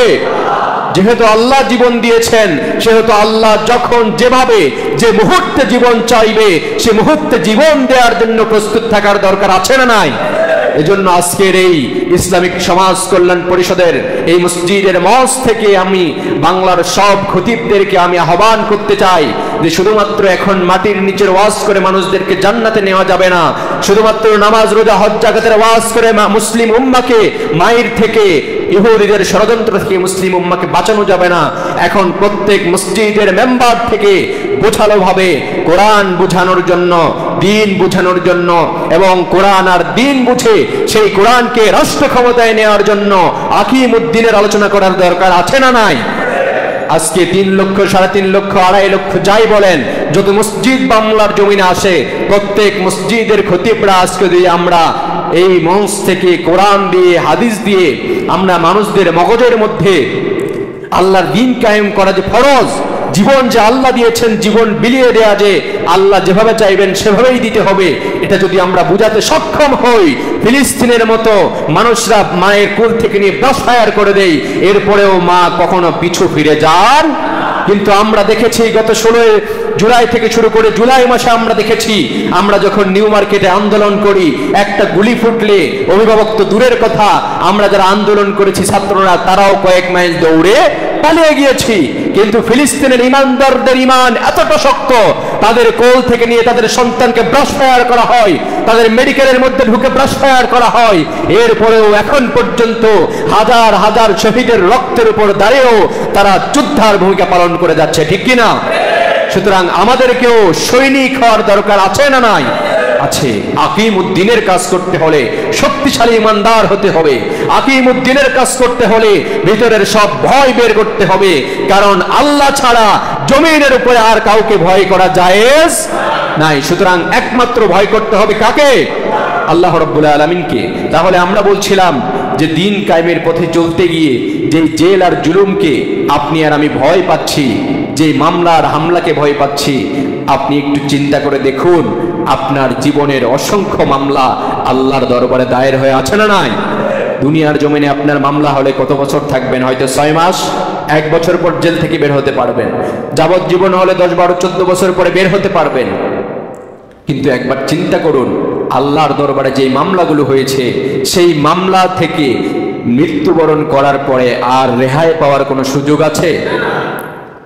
যেহেতু আল্লাহ জীবন দিয়েছেন, সেহেতু আল্লাহ যখন যেভাবে যে মুহূর্তে জীবন চাইবে, সে মুহূর্তে জীবন দেওয়ার জন্য প্রস্তুত থাকার দরকার আছে না নাই? এজন্য আজকের এই ইসলামিক সমাজ কল্যাণ পরিষদের এই মসজিদের মঞ্চ থেকে আমি বাংলার সব খতিবদেরকে আমি আহ্বান করতে চাই যে শুধুমাত্র এখন মাটির নিচের ওয়াজ করে মানুষদেরকে জান্নাতে নেওয়া যাবে না, শুধুমাত্র নামাজ রোজা হজ যাকাতের ওয়াজ করে মুসলিম উম্মাহকে মায়ের থেকে ইহুদিদের ষড়যন্ত্র থেকে মুসলিম উম্মাহকে বাঁচানো যাবে না। এখন প্রত্যেক মসজিদের মেম্বার থেকে বোঝালো ভাবে কোরআন বুঝানোর জন্য, দিন বুঝানোর জন্য এবং কোরআন আর দিন বুঝে সেই কোরআনকে রাষ্ট্র ক্ষমতায় নেওয়ার জন্য আকিমুদ্দিনের আলোচনা করার দরকার আছে না নাই? আজকে 3 লক্ষ, 3.5 লক্ষ, 2.5 লক্ষ যাই বলেন, যত মসজিদ বাংলার জমিনে আসে প্রত্যেক মসজিদের খতিবরা আজকে দিয়ে আমরা এই মঞ্চ থেকে কোরআন দিয়ে হাদিস দিয়ে আমরা মানুষদের মগজের মধ্যে আল্লাহর দ্বীন কায়েম করা যে ফরজ, জীবন যে আল্লাহ দিয়েছেন জীবন বিলিয়ে দেয়া যে আল্লাহ যেভাবে চাইবেন সেভাবেই দিতে হবে, এটা যদি আমরা বুঝাতে সক্ষম হই, ফিলিস্তিনের মতো মানুষরা মায়ের কোল থেকে নিয়ে ব্রাশ ফায়ার করে দেয়, এরপরেও মা কখনো পিছু ফিরে যান। কিন্তু আমরা দেখেছি গত 16 জুলাই থেকে শুরু করে জুলাই মাসে আমরা দেখেছি, আমরা যখন নিউ মার্কেটে আন্দোলন করি একটা গুলি ফুটলে অভিভাবক তো দূরের কথা, আমরা যারা আন্দোলন করেছি ছাত্ররা তারাও কয়েক মাইল দৌড়ে পালিয়ে গিয়েছি। কিন্তু ফিলিস্তিনের ইমানদারদের ইমান এতটা শক্ত, তাদের কোল থেকে নিয়ে তাদের সন্তানকে ব্রাশ ফায়ার করা হয়, তাদের মেডিকেলের মধ্যে ঢুকে ব্রাশ ফায়ার করা হয়, এরপরেও এখন পর্যন্ত হাজার হাজার শহীদের রক্তের উপর দাঁড়িয়েও তারা যোদ্ধার ভূমিকা পালন করে যাচ্ছে, ঠিক কিনা? সুতরাং আমাদেরকেও সৈনিক হওয়ার দরকার আছে না নাই? আছে। আকিমুদ্দিনের কাজ করতে হলে শক্তিশালী ইমানদার হতে হবে, আকিমুদ্দিনের কাজ করতে হলে ভিতরের সব ভয় বের করতে হবে, কারণ আল্লাহ ছাড়া জমিনের উপরে আর কাউকে ভয় করা জায়েজ নাই। সুতরাং একমাত্র ভয় করতে হবে কাকে? আল্লাহ রাব্বুল আলামিনকে। তাহলে আমরা বলছিলাম যে দিন কায়েমের পথে চলতে গিয়ে যে জেল আর জুলুমকে আপনি আর আমি ভয় পাচ্ছি, যে মামলা আর হামলাকে ভয় পাচ্ছি, আপনি একটু চিন্তা করে দেখুন আপনার জীবনের অসংখ্য মামলা আল্লাহর দরবারে দায়ের হয়ে আছে না নাই? দুনিয়ার জমিনে আপনার মামলা হলে কত বছর থাকবেন? হয়তো 6 মাস, 1 বছর পর জেল থেকে বের হতে পারবেন। যাবজ্জীবন হলে 10, 12, 14 বছর পরে বের হতে পারবেন। কিন্তু একবার চিন্তা করুন আল্লাহর দরবারে যে মামলাগুলো হয়েছে সেই মামলা থেকে মৃত্যুবরণ করার পরে আর রেহাই পাওয়ার কোনো সুযোগ আছে?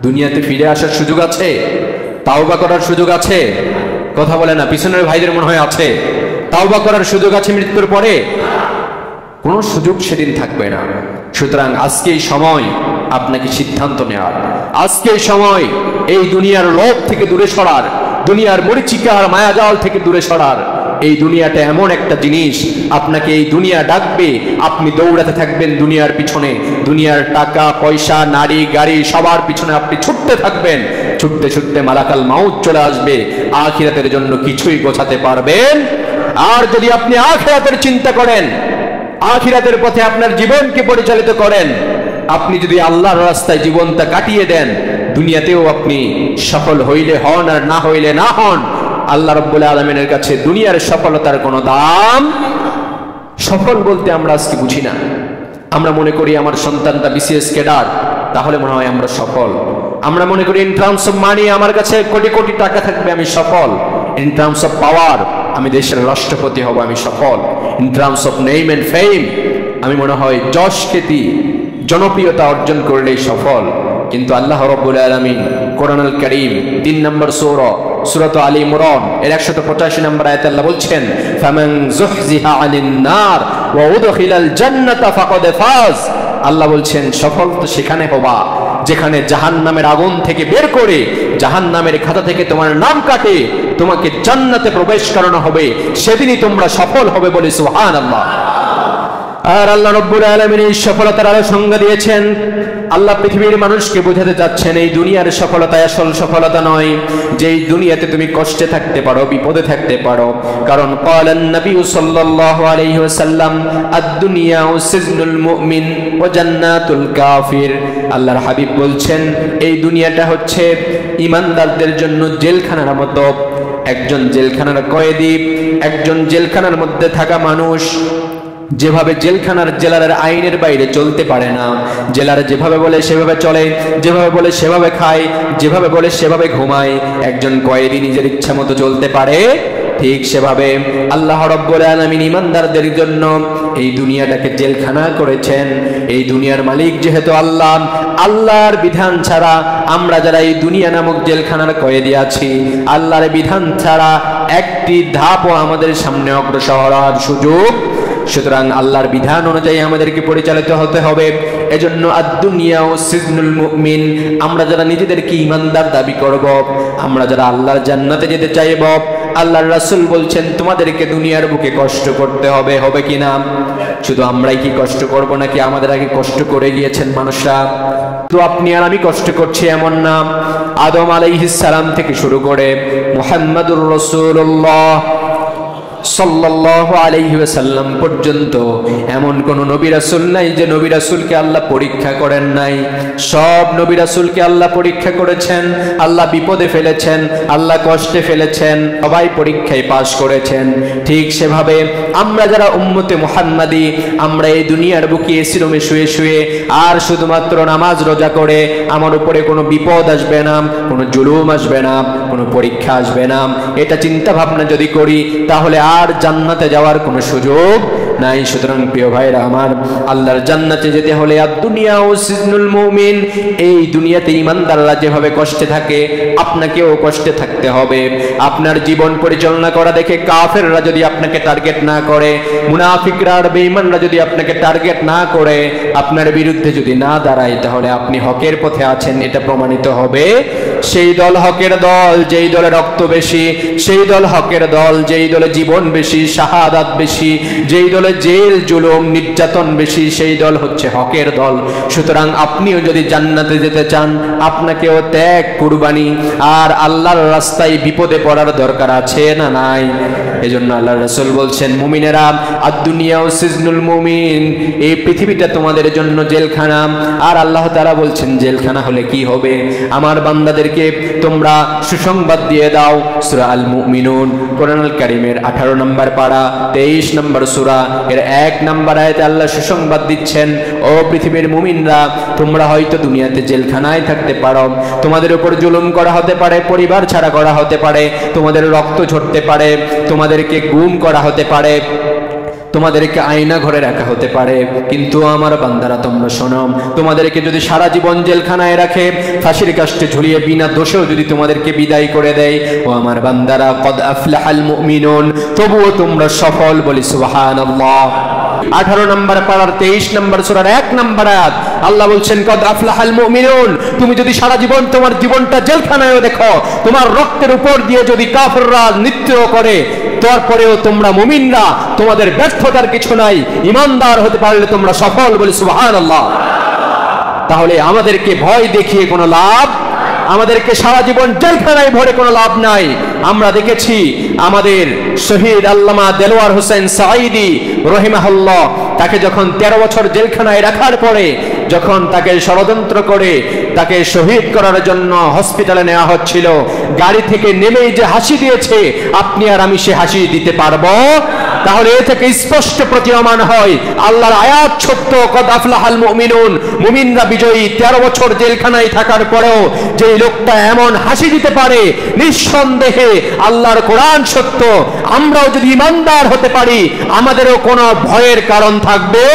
দুনিয়াতে ফিরে আসার সুযোগ আছে? তাওবা করার সুযোগ আছে? কথা বলে না, পিছনের ভাইদের মনে হয় আছে। তাওবা করার সুযোগ আছে মৃত্যুর পরে? কোনো সুযোগ সেদিন থাকবে না। সুতরাং আজকেই সময় আপনাকে সিদ্ধান্ত নেওয়ার, আজকেই সময় এই দুনিয়ার লোভ থেকে দূরে সরার, দুনিয়ার মরিচিকার মায়াজাল থেকে দূরে সরার। এই দুনিয়াটা এমন একটা জিনিস, আপনাকে এই দুনিয়া ডাকবে, আপনি দৌড়াতে থাকবেন দুনিয়ার পিছনে, দুনিয়ার টাকা পয়সা নারী গাড়ি সবার পিছনে আপনি ছুটতে থাকবেন। ছুটতে ছুটতে মালাকাল মাউত চলে আসবে, আখিরাতের জন্য কিছুই গোছাতে পারবেন। আর যদি আপনি আখিরাতের চিন্তা করেন, আখিরাতের পথে আপনার জীবনকে পরিচালিত করেন, আপনি যদি আল্লাহর রাস্তায় জীবনটা কাটিয়ে দেন, দুনিয়াতেও আপনি সফল হইলে হন আর না হইলে না হন, আল্লাহ রাব্বুল আলামিনের কাছে দুনিয়ার সফলতার কোনো দাম। সফল বলতে আমরা আজকে বুঝি না, আমরা মনে করি আমার সন্তানটা বিসিএস ক্যাডার, তাহলে মনে হয় আমরা সফল। আমরা মনে করি ইন টার্মস অফ মানি আমার কাছে কোটি কোটি টাকা থাকবে আমি সফল, ইন টার্মস অফ পাওয়ার আমি দেশের রাষ্ট্রপতি হব আমি সফল, in terms of name and fame আমি মনে হয় যশ খ্যাতি জনপ্রিয়তা অর্জন করলেই সফল। কিন্তু আল্লাহ রাব্বুল আলামিন কোরআনুল কারীম 3 নম্বর সূরা আলী ইমরান এর 185 নম্বর আয়াতে আল্লাহ বলছেন, ফামান যুহজিহা আনিন নার ওয়া উদখিলাল জান্নাতা ফাকাদ ফাজ। আল্লাহ বলছেন সফল তো সেখানে হবা যেখানে জাহান্নামের আগুন থেকে বের করে জাহান্নামের খাতা থেকে তোমার নাম কাটে তোমাকে জান্নাতে প্রবেশ করানো হবে, সেদিনই তোমরা সফল হবে বলে সুবহানাল্লাহ। আর আল্লাহ রাব্বুল আলামিন এই সফলতার আরো সংজ্ঞা দিয়েছেন। আল্লাহ পৃথিবীর মানুষকে বোঝাতে যাচ্ছেন এই দুনিয়ার সফলতা আসল সফলতা নয়, যে এই দুনিয়াতে তুমি কষ্টে থাকতে পারো, বিপদে থাকতে পারো। কারণ ক্বালান নবী সাল্লাল্লাহু আলাইহি ওয়াসাল্লাম আদ-দুনিয়া সিজনুল মুমিন ওয়া জান্নাতুল কাফির। আল্লাহর হাবিব বলছেন এই দুনিয়াটা হচ্ছে ঈমানদারদের জন্য জেলখানার মতো। একজন জেলখানার কয়েদি, একজন জেলখানার মধ্যে থাকা মানুষ যেভাবে জেলখানার জেলারের আইনের বাইরে চলতে পারে না, জেলার যেভাবে বলে সেভাবে চলে, যেভাবে বলে সেভাবে খায়, যেভাবে বলে সেভাবে ঘুমায়, একজন কয়েদি নিজের ইচ্ছা মতো চলতে পারে? ঠিক সেভাবে আল্লাহ রাব্বুল আলামিন ঈমানদারদের জন্য এই দুনিয়াটাকে জেলখানা করেছেন। এই দুনিয়ার মালিক যেহেতু আল্লাহ, আল্লাহর বিধান ছাড়া আমরা যারা এই দুনিয়া নামক জেলখানার কয়েদি আছি, আল্লাহর বিধান ছাড়া একটি ধাপও আমাদের সামনে অগ্রসর হওয়ার সুযোগ। সুতরাং আল্লাহর বিধান অনুযায়ী আমাদেরকে পরিচালিত হতে হবে। এজন্য আদ-দুনিয়া ও সিজনুল মুমিন, আমরা যারা নিজেদেরকে ঈমানদার দাবি করব, আমরা যারা আল্লাহর জান্নাতে যেতে চাইব, আল্লাহর রাসূল বলছেন তোমাদেরকে দুনিয়ার বুকে কষ্ট করতে হবে। হবে কি না? শুধু আমরাই কি কষ্ট করব নাকি আমাদের আগে কষ্ট করে গিয়েছেন মানুষরা? তো আপনি আর আমি কষ্ট করছি এমন না। আদম আলাইহিস সালাম থেকে শুরু করে মুহাম্মাদুর রাসূলুল্লাহ সাল্লাল্লাহু আলাইহি ওয়াসাল্লাম পর্যন্ত এমন কোন নবী রাসূল নাই যে নবী রাসূলকে আল্লাহ পরীক্ষা করেন নাই। সব নবী রাসূলকে আল্লাহ পরীক্ষা করেছেন, আল্লাহ বিপদে ফেলেছেন, আল্লাহ কষ্টে ফেলেছেন, সবাই পরীক্ষায় পাশ করেছেন। ঠিক সেভাবে আমরা যারা উম্মতে মুহাম্মাদি, আমরা এই দুনিয়ার বুকে এসি রুমে শুয়ে শুয়ে আর শুধুমাত্র নামাজ রোজা করে আমার উপরে কোনো বিপদ আসবে না, কোনো জুলুম আসবে না, কোনো পরীক্ষা আসবে না, এটা চিন্তা ভাবনা যদি করি তাহলে আর জান্নাতে যাওয়ার কোনো সুযোগ নাই। সুতরাং প্রিয় ভাইরা আমার, আল্লাহর জান্নাতে যেতে হলে আদ-দুনিয়া ও সিজনুল মুমিন, এই দুনিয়াতে ঈমানদাররা যেভাবে কষ্টে থাকে আপনাকেও কষ্টে থাকতে হবে। আপনার জীবন পরিচালনা করা দেখে কাফেররা যদি আপনাকে টার্গেট না করে, মুনাফিকরা আর বেঈমানরা যদি আপনাকে টার্গেট না করে, আপনার বিরুদ্ধে যদি না দাঁড়ায়, তাহলে আপনি হকের পথে আছেন এটা প্রমাণিত হবে। সেই দল হকের দল যেই দলে রক্ত বেশি, সেই দল হকের দল যেই দলে জীবন বেশি, শাহাদাত বেশি, যেই দলে জেল জুলুম নির্যাতন বেশি, সেই দল হচ্ছে হকের দল। সুতরাং আপনিও যদি জান্নাতে যেতে চান, আপনাকেও ত্যাগ, কুরবানি আর আল্লাহর রাস্তায় বিপদে পড়ার দরকার আছে না নাই? এজন্য আল্লাহর রাসূল বলছেন, মুমিনেরা আদ-দুনিয়া ও সিজনুল মুমিন, এই পৃথিবীটা তোমাদের জন্য জেলখানা। আর আল্লাহ তাআলা বলছেন জেলখানা হলে কি হবে? আমার বান্দাদেরকে তোমরা সুসংবাদ দিয়ে দাও। সূরা আল মুমিনুন কোরআনুল কারীমের 18 নম্বর পারা 23 নম্বর সূরা এর 1 নম্বর আয়াতে আল্লাহ সুসংবাদ দিচ্ছেন, ও পৃথিবীর মুমিনরা, তোমরা হয়তো দুনিয়াতে জেলখানায় থাকতে পারো, তোমাদের উপর জুলুম করা হতে পারে, পরিবার ছাড়া করা হতে পারে, তোমাদের রক্ত ঝরতে পারে, তোমাদেরকে গুম করা হতে পারে, তোমাদেরকে আয়না ঘরে রাখা হতে পারে, কিন্তু আমার বান্দারা তোমরা শোনো, তোমাদেরকে যদি সারা জীবন জেলখানায় রাখে, ফাঁসির কাস্টে ঝুলিয়ে বিনা দোষেও যদি তোমাদেরকে বিদায় করে দেয়, ও আমার বান্দারা, কদ আফলাহাল মুমিনুন, তবুও তোমরা সফল। বলি সুবহানাল্লাহ। 18 নম্বর পারার 23 নম্বর সূরার 1 নম্বর আয়াত আল্লাহ বলছেন, কদ আফলাহাল মুমিনুন, তুমি যদি সারা জীবন তোমার জীবনটা জেলখানায়ও দেখো, তোমার রক্তের উপর দিয়ে যদি কাফেররা নৃত্য করে, তারপরেও তোমরা মুমিনরা, তোমাদের ব্যর্থতার কিছু নাই, ঈমানদার হতে পারলে তোমরা সফল। বলি সুবহানাল্লাহ। তাহলে আমাদেরকে ভয় দেখিয়ে কোনো লাভ, আমাদেরকে সারা জীবন জেলখানায় ভরে কোনো লাভ নাই। আমরা দেখেছি আমাদের শহীদ আল্লামা দেলোয়ার হোসেন সাঈদী রহিমাহুল্লাহ, তাকে যখন 13 বছর জেলখানায় রাখার পরে যখন তাকে ষড়যন্ত্র করে তাকে শহীদ করার জন্য হসপিটালে নেওয়া হচ্ছিল, গাড়ি থেকে নেমেই যে হাসি দিয়েছে, আপনি আর আমি সে হাসি দিতে পারবো? তাহলে এ থেকে স্পষ্ট প্রতীয়মান হয় আল্লাহর আয়াত সত্য, কদ আফলাহাল মুমিনুন, মুমিনরা বিজয়ী। 13 বছর জেলখানায় থাকার পরেও যে লোকটা এমন হাসি দিতে পারে, নিঃসন্দেহে আল্লাহর কোরআন সত্য। আমরাও যদি ঈমানদার হতে পারি, আমাদেরও কোনো ভয়ের কারণ থাকবে।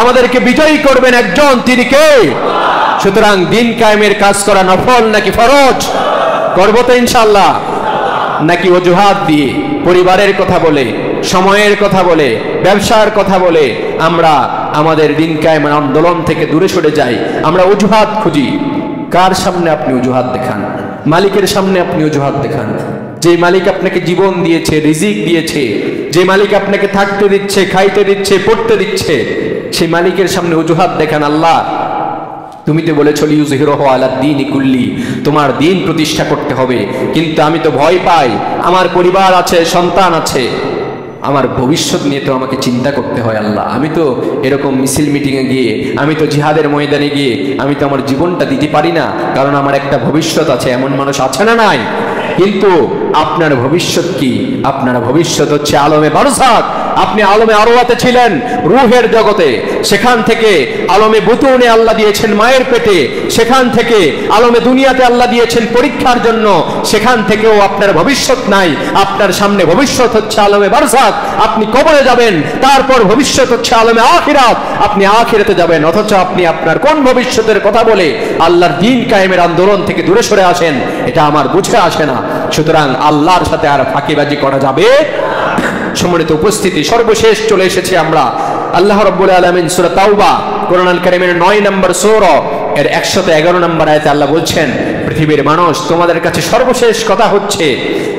আমাদেরকে বিজয়ী করবেন একজন, তিনি কে? সুতরাং দিন কায়েমের কাজ করা নফল নাকি ফরজ? করব তো ইনশাআল্লাহ? নাকি অজুহাত দিয়ে, পরিবারের কথা বলে, সময়ের কথা বলে, ব্যবসার কথা বলে আমরা আমাদের দিন কায়েমের আন্দোলন থেকে দূরে সরে যাই? আমরা অজুহাত খুঁজি। কার সামনে আপনি অজুহাত দেখান? মালিকের সামনে আপনি অজুহাত দেখান। যে মালিক আপনাকে জীবন দিয়েছে, রিজিক দিয়েছে, যে মালিক আপনাকে থাকতে দিচ্ছে, খাইতে দিচ্ছে, পড়তে দিচ্ছে, সেই মালিকের সামনে অজুহাত দেখান। আল্লাহ, তুমি তো বলেছো লিইউযহিরাহু আলাদ দীনি কুল্লি, তোমার দিন প্রতিষ্ঠা করতে হবে, কিন্তু আমি তো ভয় পাই, আমার পরিবার আছে, সন্তান আছে, আমার ভবিষ্যৎ নিয়ে তো আমাকে চিন্তা করতে হয়। আল্লাহ, আমি তো এরকম মিছিল মিটিংয়ে গিয়ে, আমি তো জিহাদের ময়দানে গিয়ে আমি তো আমার জীবনটা দিতে পারি না, কারণ আমার একটা ভবিষ্যৎ আছে। এমন মানুষ আছে না নাই? কিন্তু আপনার ভবিষ্যৎ কি? আপনার ভবিষ্যৎ হচ্ছে আলমে বারজাক। আপনি আলমে আরওয়াতে ছিলেন, রূহের জগতে, সেখান থেকে আলমে বুতুনে আল্লাহ দিয়েছেন মায়ের পেটে, সেখান থেকে আলমে দুনিয়াতে আল্লাহ দিয়েছেন পরীক্ষার জন্য, সেখান থেকেও আপনার ভবিষ্যৎ নাই। আপনার সামনে ভবিষ্যৎ হচ্ছে আলমে বারজাক, আপনি কবরে যাবেন, তারপর ভবিষ্যৎ হচ্ছে আলমে আখিরাত, আপনি আখিরাতে যাবেন। অথচ আপনি আপনার কোন ভবিষ্যতের কথা বলে আল্লাহর দ্বীন কায়েমের আন্দোলন থেকে দূরে সরে আসেন, এটা আমার বুঝে আসে না। সুতরাং আল্লাহর সাথে আর ফাঁকিবাজি করা যাবে। সম্মানিত উপস্থিতি, সর্বশেষ চলে এসেছি আমরা আল্লাহ রাব্বুল আলামিন সূরা তাওবা কোরআনুল কারীমের 9 নম্বর সূরা এর 111 নম্বর আয়াতে আল্লাহ বলছেন, পৃথিবীর মানুষ তোমাদের কাছে সর্বশেষ কথা হচ্ছে,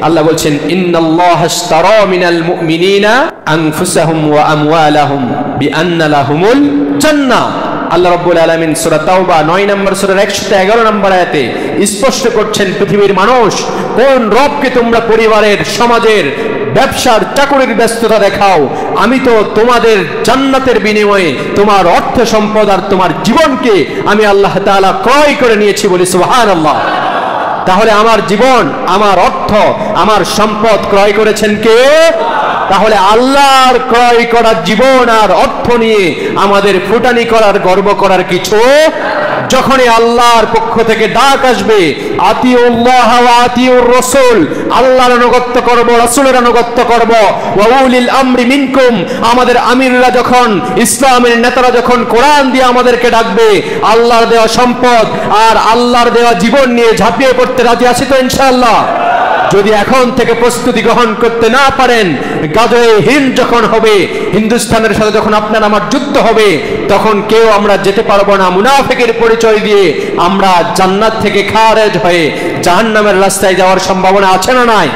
আল্লাহ বলছেন ইন্নাল্লাহা ইশতারা মিনাল মুমিনিনা আনফুসাহুম ওয়া আমওয়ালাহুম বিআন্না লাহুমুল জান্নাহ। আল্লাহ রাব্বুল আলামিন সূরা তাওবা 9 নম্বর সূরার 111 নম্বর আয়াতে স্পষ্ট করছেন, পৃথিবীর মানুষ কোন রবকে তোমরা পরিবারের, সমাজের, ব্যবসার, চাকরির ব্যস্ততা দেখাও, আমি তো তোমাদের জান্নাতের বিনিময়ে তোমার অর্থ সম্পদ আর তোমার জীবনকে আমি আল্লাহ তাআলা ক্রয় করে নিয়েছি, বলি সুবহানাল্লাহ। তাহলে আমার জীবন, আমার অর্থ, আমার সম্পদ ক্রয় করেছেন কে? তাহলে আল্লাহর ক্রয় করা জীবন আর অর্থ নিয়ে আমাদের ফুটানি করার, গর্ব করার কিছু। যখনই আল্লাহর পক্ষ থেকে ডাক আসবে আতিউল্লাহ ওয়া আতিউর রাসূল, আল্লাহর আনুগত্য করব, রাসূলের আনুগত্য করব, ওয়া উলিল আমরি মিনকুম, আমাদের আমিররা যখন, ইসলামের নেতারা যখন কোরআন দিয়ে আমাদেরকে ডাকবে, আল্লাহর দেওয়া সম্পদ আর আল্লাহর দেওয়া জীবন নিয়ে ঝাঁপিয়ে পড়তে রাজি আছি তো ইনশাআল্লাহ? যদি এখন থেকে প্রস্তুতি গ্রহণ করতে না পারেন, গাজয়ে হিন্দ যখন হবে, হিন্দুস্তানের সাথে যখন আপনার আমার যুদ্ধ হবে, তখন কেউ আমরা যেতে পারবো না। মুনাফিকের পরিচয় দিয়ে আমরা জান্নাত থেকে খারেজ হয়ে জাহান্নামের রাস্তায় যাওয়ার সম্ভাবনা আছে না নাই?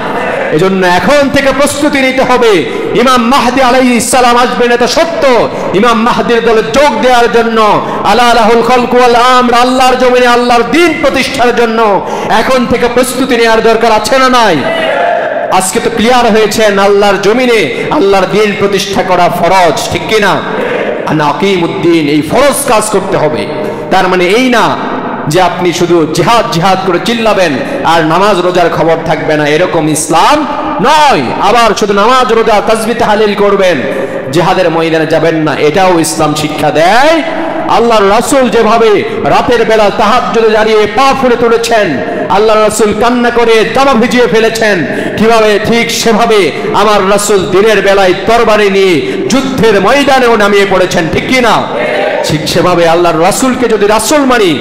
এজন্য এখন থেকে প্রস্তুতি নিতে হবে। ইমাম মাহদী আলাইহিস সালাম আসবেন, এটা সত্য। ইমাম মাহদীর দলে যোগ দেওয়ার জন্য, আলা লাহুল খালকু ওয়াল আমর, আল্লাহর জমিনে আল্লাহর দ্বীন প্রতিষ্ঠার জন্য এখন থেকে প্রস্তুতি নেওয়ার দরকার আছে না নাই? আজকে তো ক্লিয়ার হয়েছেন, আল্লাহর জমিনে আল্লাহর দ্বীন প্রতিষ্ঠা করা ফরজ, ঠিক কি না? আনাকিমুদ্দিন, এই ফরজ কাজ করতে হবে। তার মানে এই না যে আপনি শুধু জিহাদ জিহাদ করে চিল্লাবেন আর নামাজ রোজার খবর থাকবে না, এরকম ইসলাম নয়। আবার শুধু নামাজ রোজা তাসবিহ তাহলিল করবেন, জিহাদের ময়দানে যাবেন না, এটাও ইসলাম শিক্ষা দেয়। আল্লাহর রাসূল যেভাবে রাতের বেলা তাহাজ্জুদে দাঁড়িয়ে পা ফুলে তুলেছেন, আল্লাহর রাসূল কান্না করে জামা ভিজিয়ে ফেলেছেন, কিভাবে ঠিক সেভাবে আমার রাসূল দিনের বেলায় তরবারি নিয়ে যুদ্ধের ময়দানেও নামিয়ে পড়েছেন, ঠিক কি না? ঠিক সেভাবে আল্লাহর রাসূলকে যদি রাসূল মানি,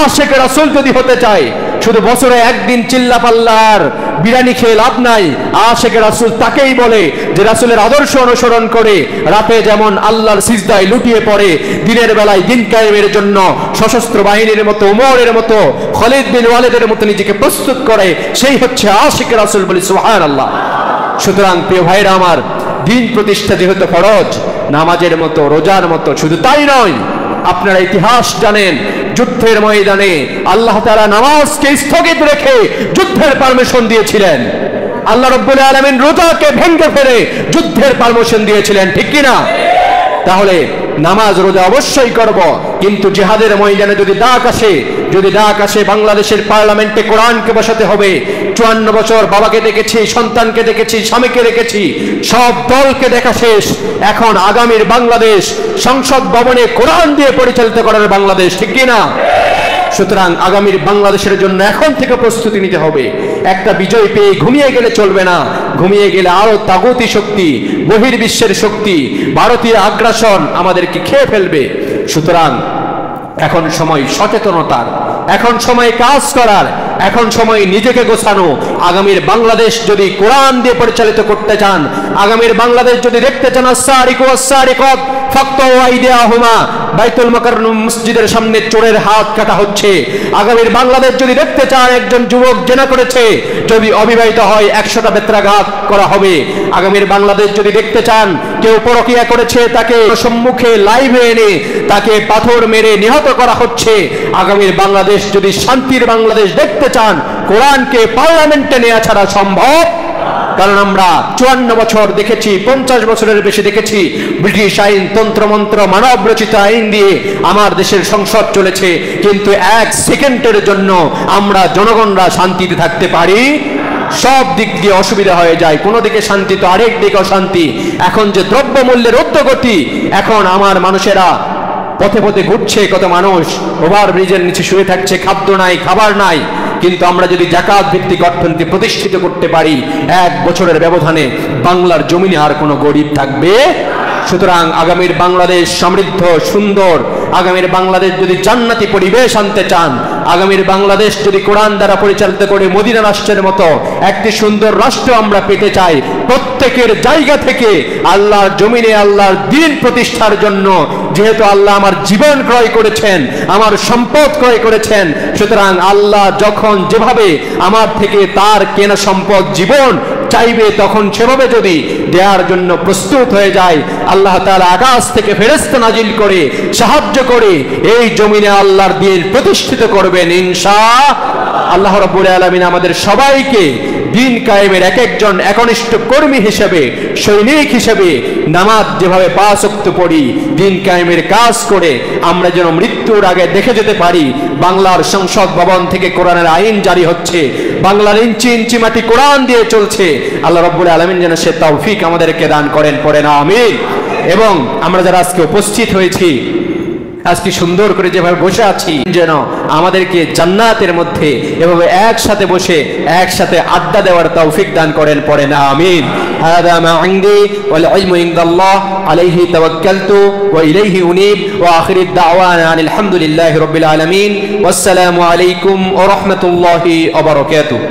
আশিক রাসূল যদি হতে চাই, শুধু বছরে একদিন চিল্লা পাল্লার বিরিয়ানি খেয়ে লাভ নাই। আশিক রাসূল তাকেই বলে যে রাসূলের আদর্শ অনুসরণ করে রাতে যেমন আল্লাহর সিজদায় লুটিয়ে পড়ে, দিনের বেলায় দিন কায়েমের জন্য সশস্ত্র বাহিনীর মতো, ওমরের মতো, খালিদ বিন ওয়ালিদের মতো নিজেকে প্রস্তুত করে, সেই হচ্ছে আশিক রাসূল, বলি সুবহানাল্লাহ। সুতরাং প্রিয় ভাইরা আমার, দিন প্রতিষ্ঠা যেহেতু ফরজ, নামাজের মতো, রোজার মতো, শুধু তাই নয়, আপনারা ইতিহাস জানেন, যুদ্ধের ময়দানে আল্লাহ তাআলা নামাজকে স্থগিত রেখে যুদ্ধের পারমিশন দিয়েছিলেন। আল্লাহ রাব্বুল আলামিন রোজাকে ভেঙে ফেলে যুদ্ধের পারমিশন দিয়েছিলেন, ঠিক কি না? তাহলে নামাজ রোজা অবশ্যই করব, কিন্তু জিহাদের ময়দানে যদি ডাক আসে, বাংলাদেশের পার্লামেন্টে কোরআনকে বসাতে হবে। 54 বছর বাবাকে দেখেছি, সন্তানকে দেখেছি, স্বামীকে দেখেছি, সব দলকে দেখা শেষ। এখন আগামীর বাংলাদেশ সংসদ ভবনে কোরআন দিয়ে পরিচালিত করার বাংলাদেশ, ঠিক কি না? সুতরাং আগামীর বাংলাদেশের জন্য এখন থেকে প্রস্তুতি নিতে হবে। একটা বিজয় পেয়ে ঘুমিয়ে গেলে চলবে না। ঘুমিয়ে গেলে আরো তাগুতি শক্তি, বহির্বিশ্বের শক্তি, ভারতীয় আগ্রাসন আমাদেরকে খেয়ে ফেলবে। সুতরাং এখন সময় সচেতনতার, এখন সময় কাজ করার, এখন সময় নিজেকে গোছানো। আগামীর বাংলাদেশ যদি কোরআন দিয়ে পরিচালিত করতে চান, আগামীর বাংলাদেশ যদি দেখতে চান, আস-সারিকু ওয়াস-সারিকাত ফাকতাউ আইদিয়াহুমা, বাইতুল মুকাররম মসজিদের সামনে চোরের হাত কাটা হচ্ছে। আগামীর বাংলাদেশ যদি দেখতে চান, একজন যুবক জেনা করেছে, যদি অবিবাহিত হয় 100টা বেত্রাঘাত করা হবে। আগামীর বাংলাদেশ যদি দেখতে চান, কেউ পরকীয়া করেছে, তাকে সম্মুখে লাইভে এনে তাকে পাথর মেরে নিহত করা হচ্ছে। আগামীর বাংলাদেশ যদি শান্তির বাংলাদেশ দেখতে চান, কোরআনকে পার্লামেন্টে নেওয়া ছাড়া সম্ভব। কারণ আমরা 54 বছর দেখেছি, 50 বছরের বেশি দেখেছি, ব্রিটিশ আইন, তন্ত্রমন্ত্র, মানব রচিত আইন দিয়ে আমার দেশের সংসদ চলেছে, কিন্তু 1 সেকেন্ডের জন্য আমরা জনগণরা শান্তিতে থাকতে পারি? সব দিক দিয়ে অসুবিধা হয়ে যায়, কোনো দিকে শান্তি তো আরেক দিকে অশান্তি। এখন যে দ্রব্যমূল্যের ঊর্ধ্বগতি, এখন আমার মানুষেরা পথে পথে ঘুরছে কত মানুষ, ওভারব্রিজের নিচে শুয়ে থাকছে, খাদ্য নাই, খাবার নাই। কিন্তু আমরা যদি যাকাত ভিত্তিক অর্থনীতি প্রতিষ্ঠিত করতে পারি, 1 বছরের ব্যবধানে বাংলার জমিনে আর কোনো গরিব থাকবে। সুতরাং আগামীর বাংলাদেশ সমৃদ্ধ সুন্দর, আগামীর বাংলাদেশ যদি জান্নাতি পরিবেশ আনতে চান, আগামীর বাংলাদেশ যদি কোরআন দ্বারা পরিচালিত করে মদিনা রাষ্ট্রের মতো একটি সুন্দর রাষ্ট্র আমরা পেতে চাই, প্রত্যেকের জায়গা থেকে আল্লাহর জমিনে আল্লাহর দ্বীন প্রতিষ্ঠার জন্য, যেহেতু আল্লাহ আমার জীবন ক্রয় করেছেন, আমার সম্পদ ক্রয় করেছেন, সুতরাং আল্লাহ যখন যেভাবে আমার থেকে তার কেনা সম্পদ জীবন চাইবে, তখন সেভাবে যদি দেওয়ার জন্য প্রস্তুত হয়ে যায়, আল্লাহ তাআলা আকাশ থেকে ফেরেশতা নাজিল করে সাহায্য করে এই জমিনে আল্লাহর দ্বীন প্রতিষ্ঠিত করবেন ইনশাআল্লাহ। আল্লাহ রাব্বুল আলামিন আমাদের সবাইকে দ্বীন কায়েমের এক একজন একনিষ্ঠ কর্মী হিসেবে, সৈনিক হিসেবে, নামাজ যেভাবে 5 ওয়াক্ত পড়ি, দ্বীন কায়েমের কাজ করে আমরা যেন মৃত্যুর আগে দেখে যেতে পারি বাংলার সংসদ ভবন থেকে কোরআনের আইন জারি হচ্ছে, বাংলার ইঞ্চি ইঞ্চি মাটি কোরআন দিয়ে চলছে। আল্লাহ রাব্বুল আলামিন যেন সে তৌফিক আমাদেরকে দান করেন, পড়েন আমিন। এবং আমরা যারা আজকে উপস্থিত হয়েছি, আজকে সুন্দর করে যেভাবে বসে আছি, যেন আমাদেরকে জান্নাতের মধ্যে এভাবে একসাথে বসে একসাথে আড্ডা দেওয়ার তৌফিক দান করেন, পড়েন আমিন। হাদা মা ইনদি ওয়াল ইলমু ইনদাল্লাহ আলাইহি তাওয়াক্কালতু ওয়া ইলাইহি উনীব ওয়া আখিরুদ দাওয়ানা আলহামদুলিল্লাহি রাব্বিল আলামিন। ওয়াসসালামু আলাইকুম ওয়া রাহমাতুল্লাহি ওয়া বারাকাতুহু।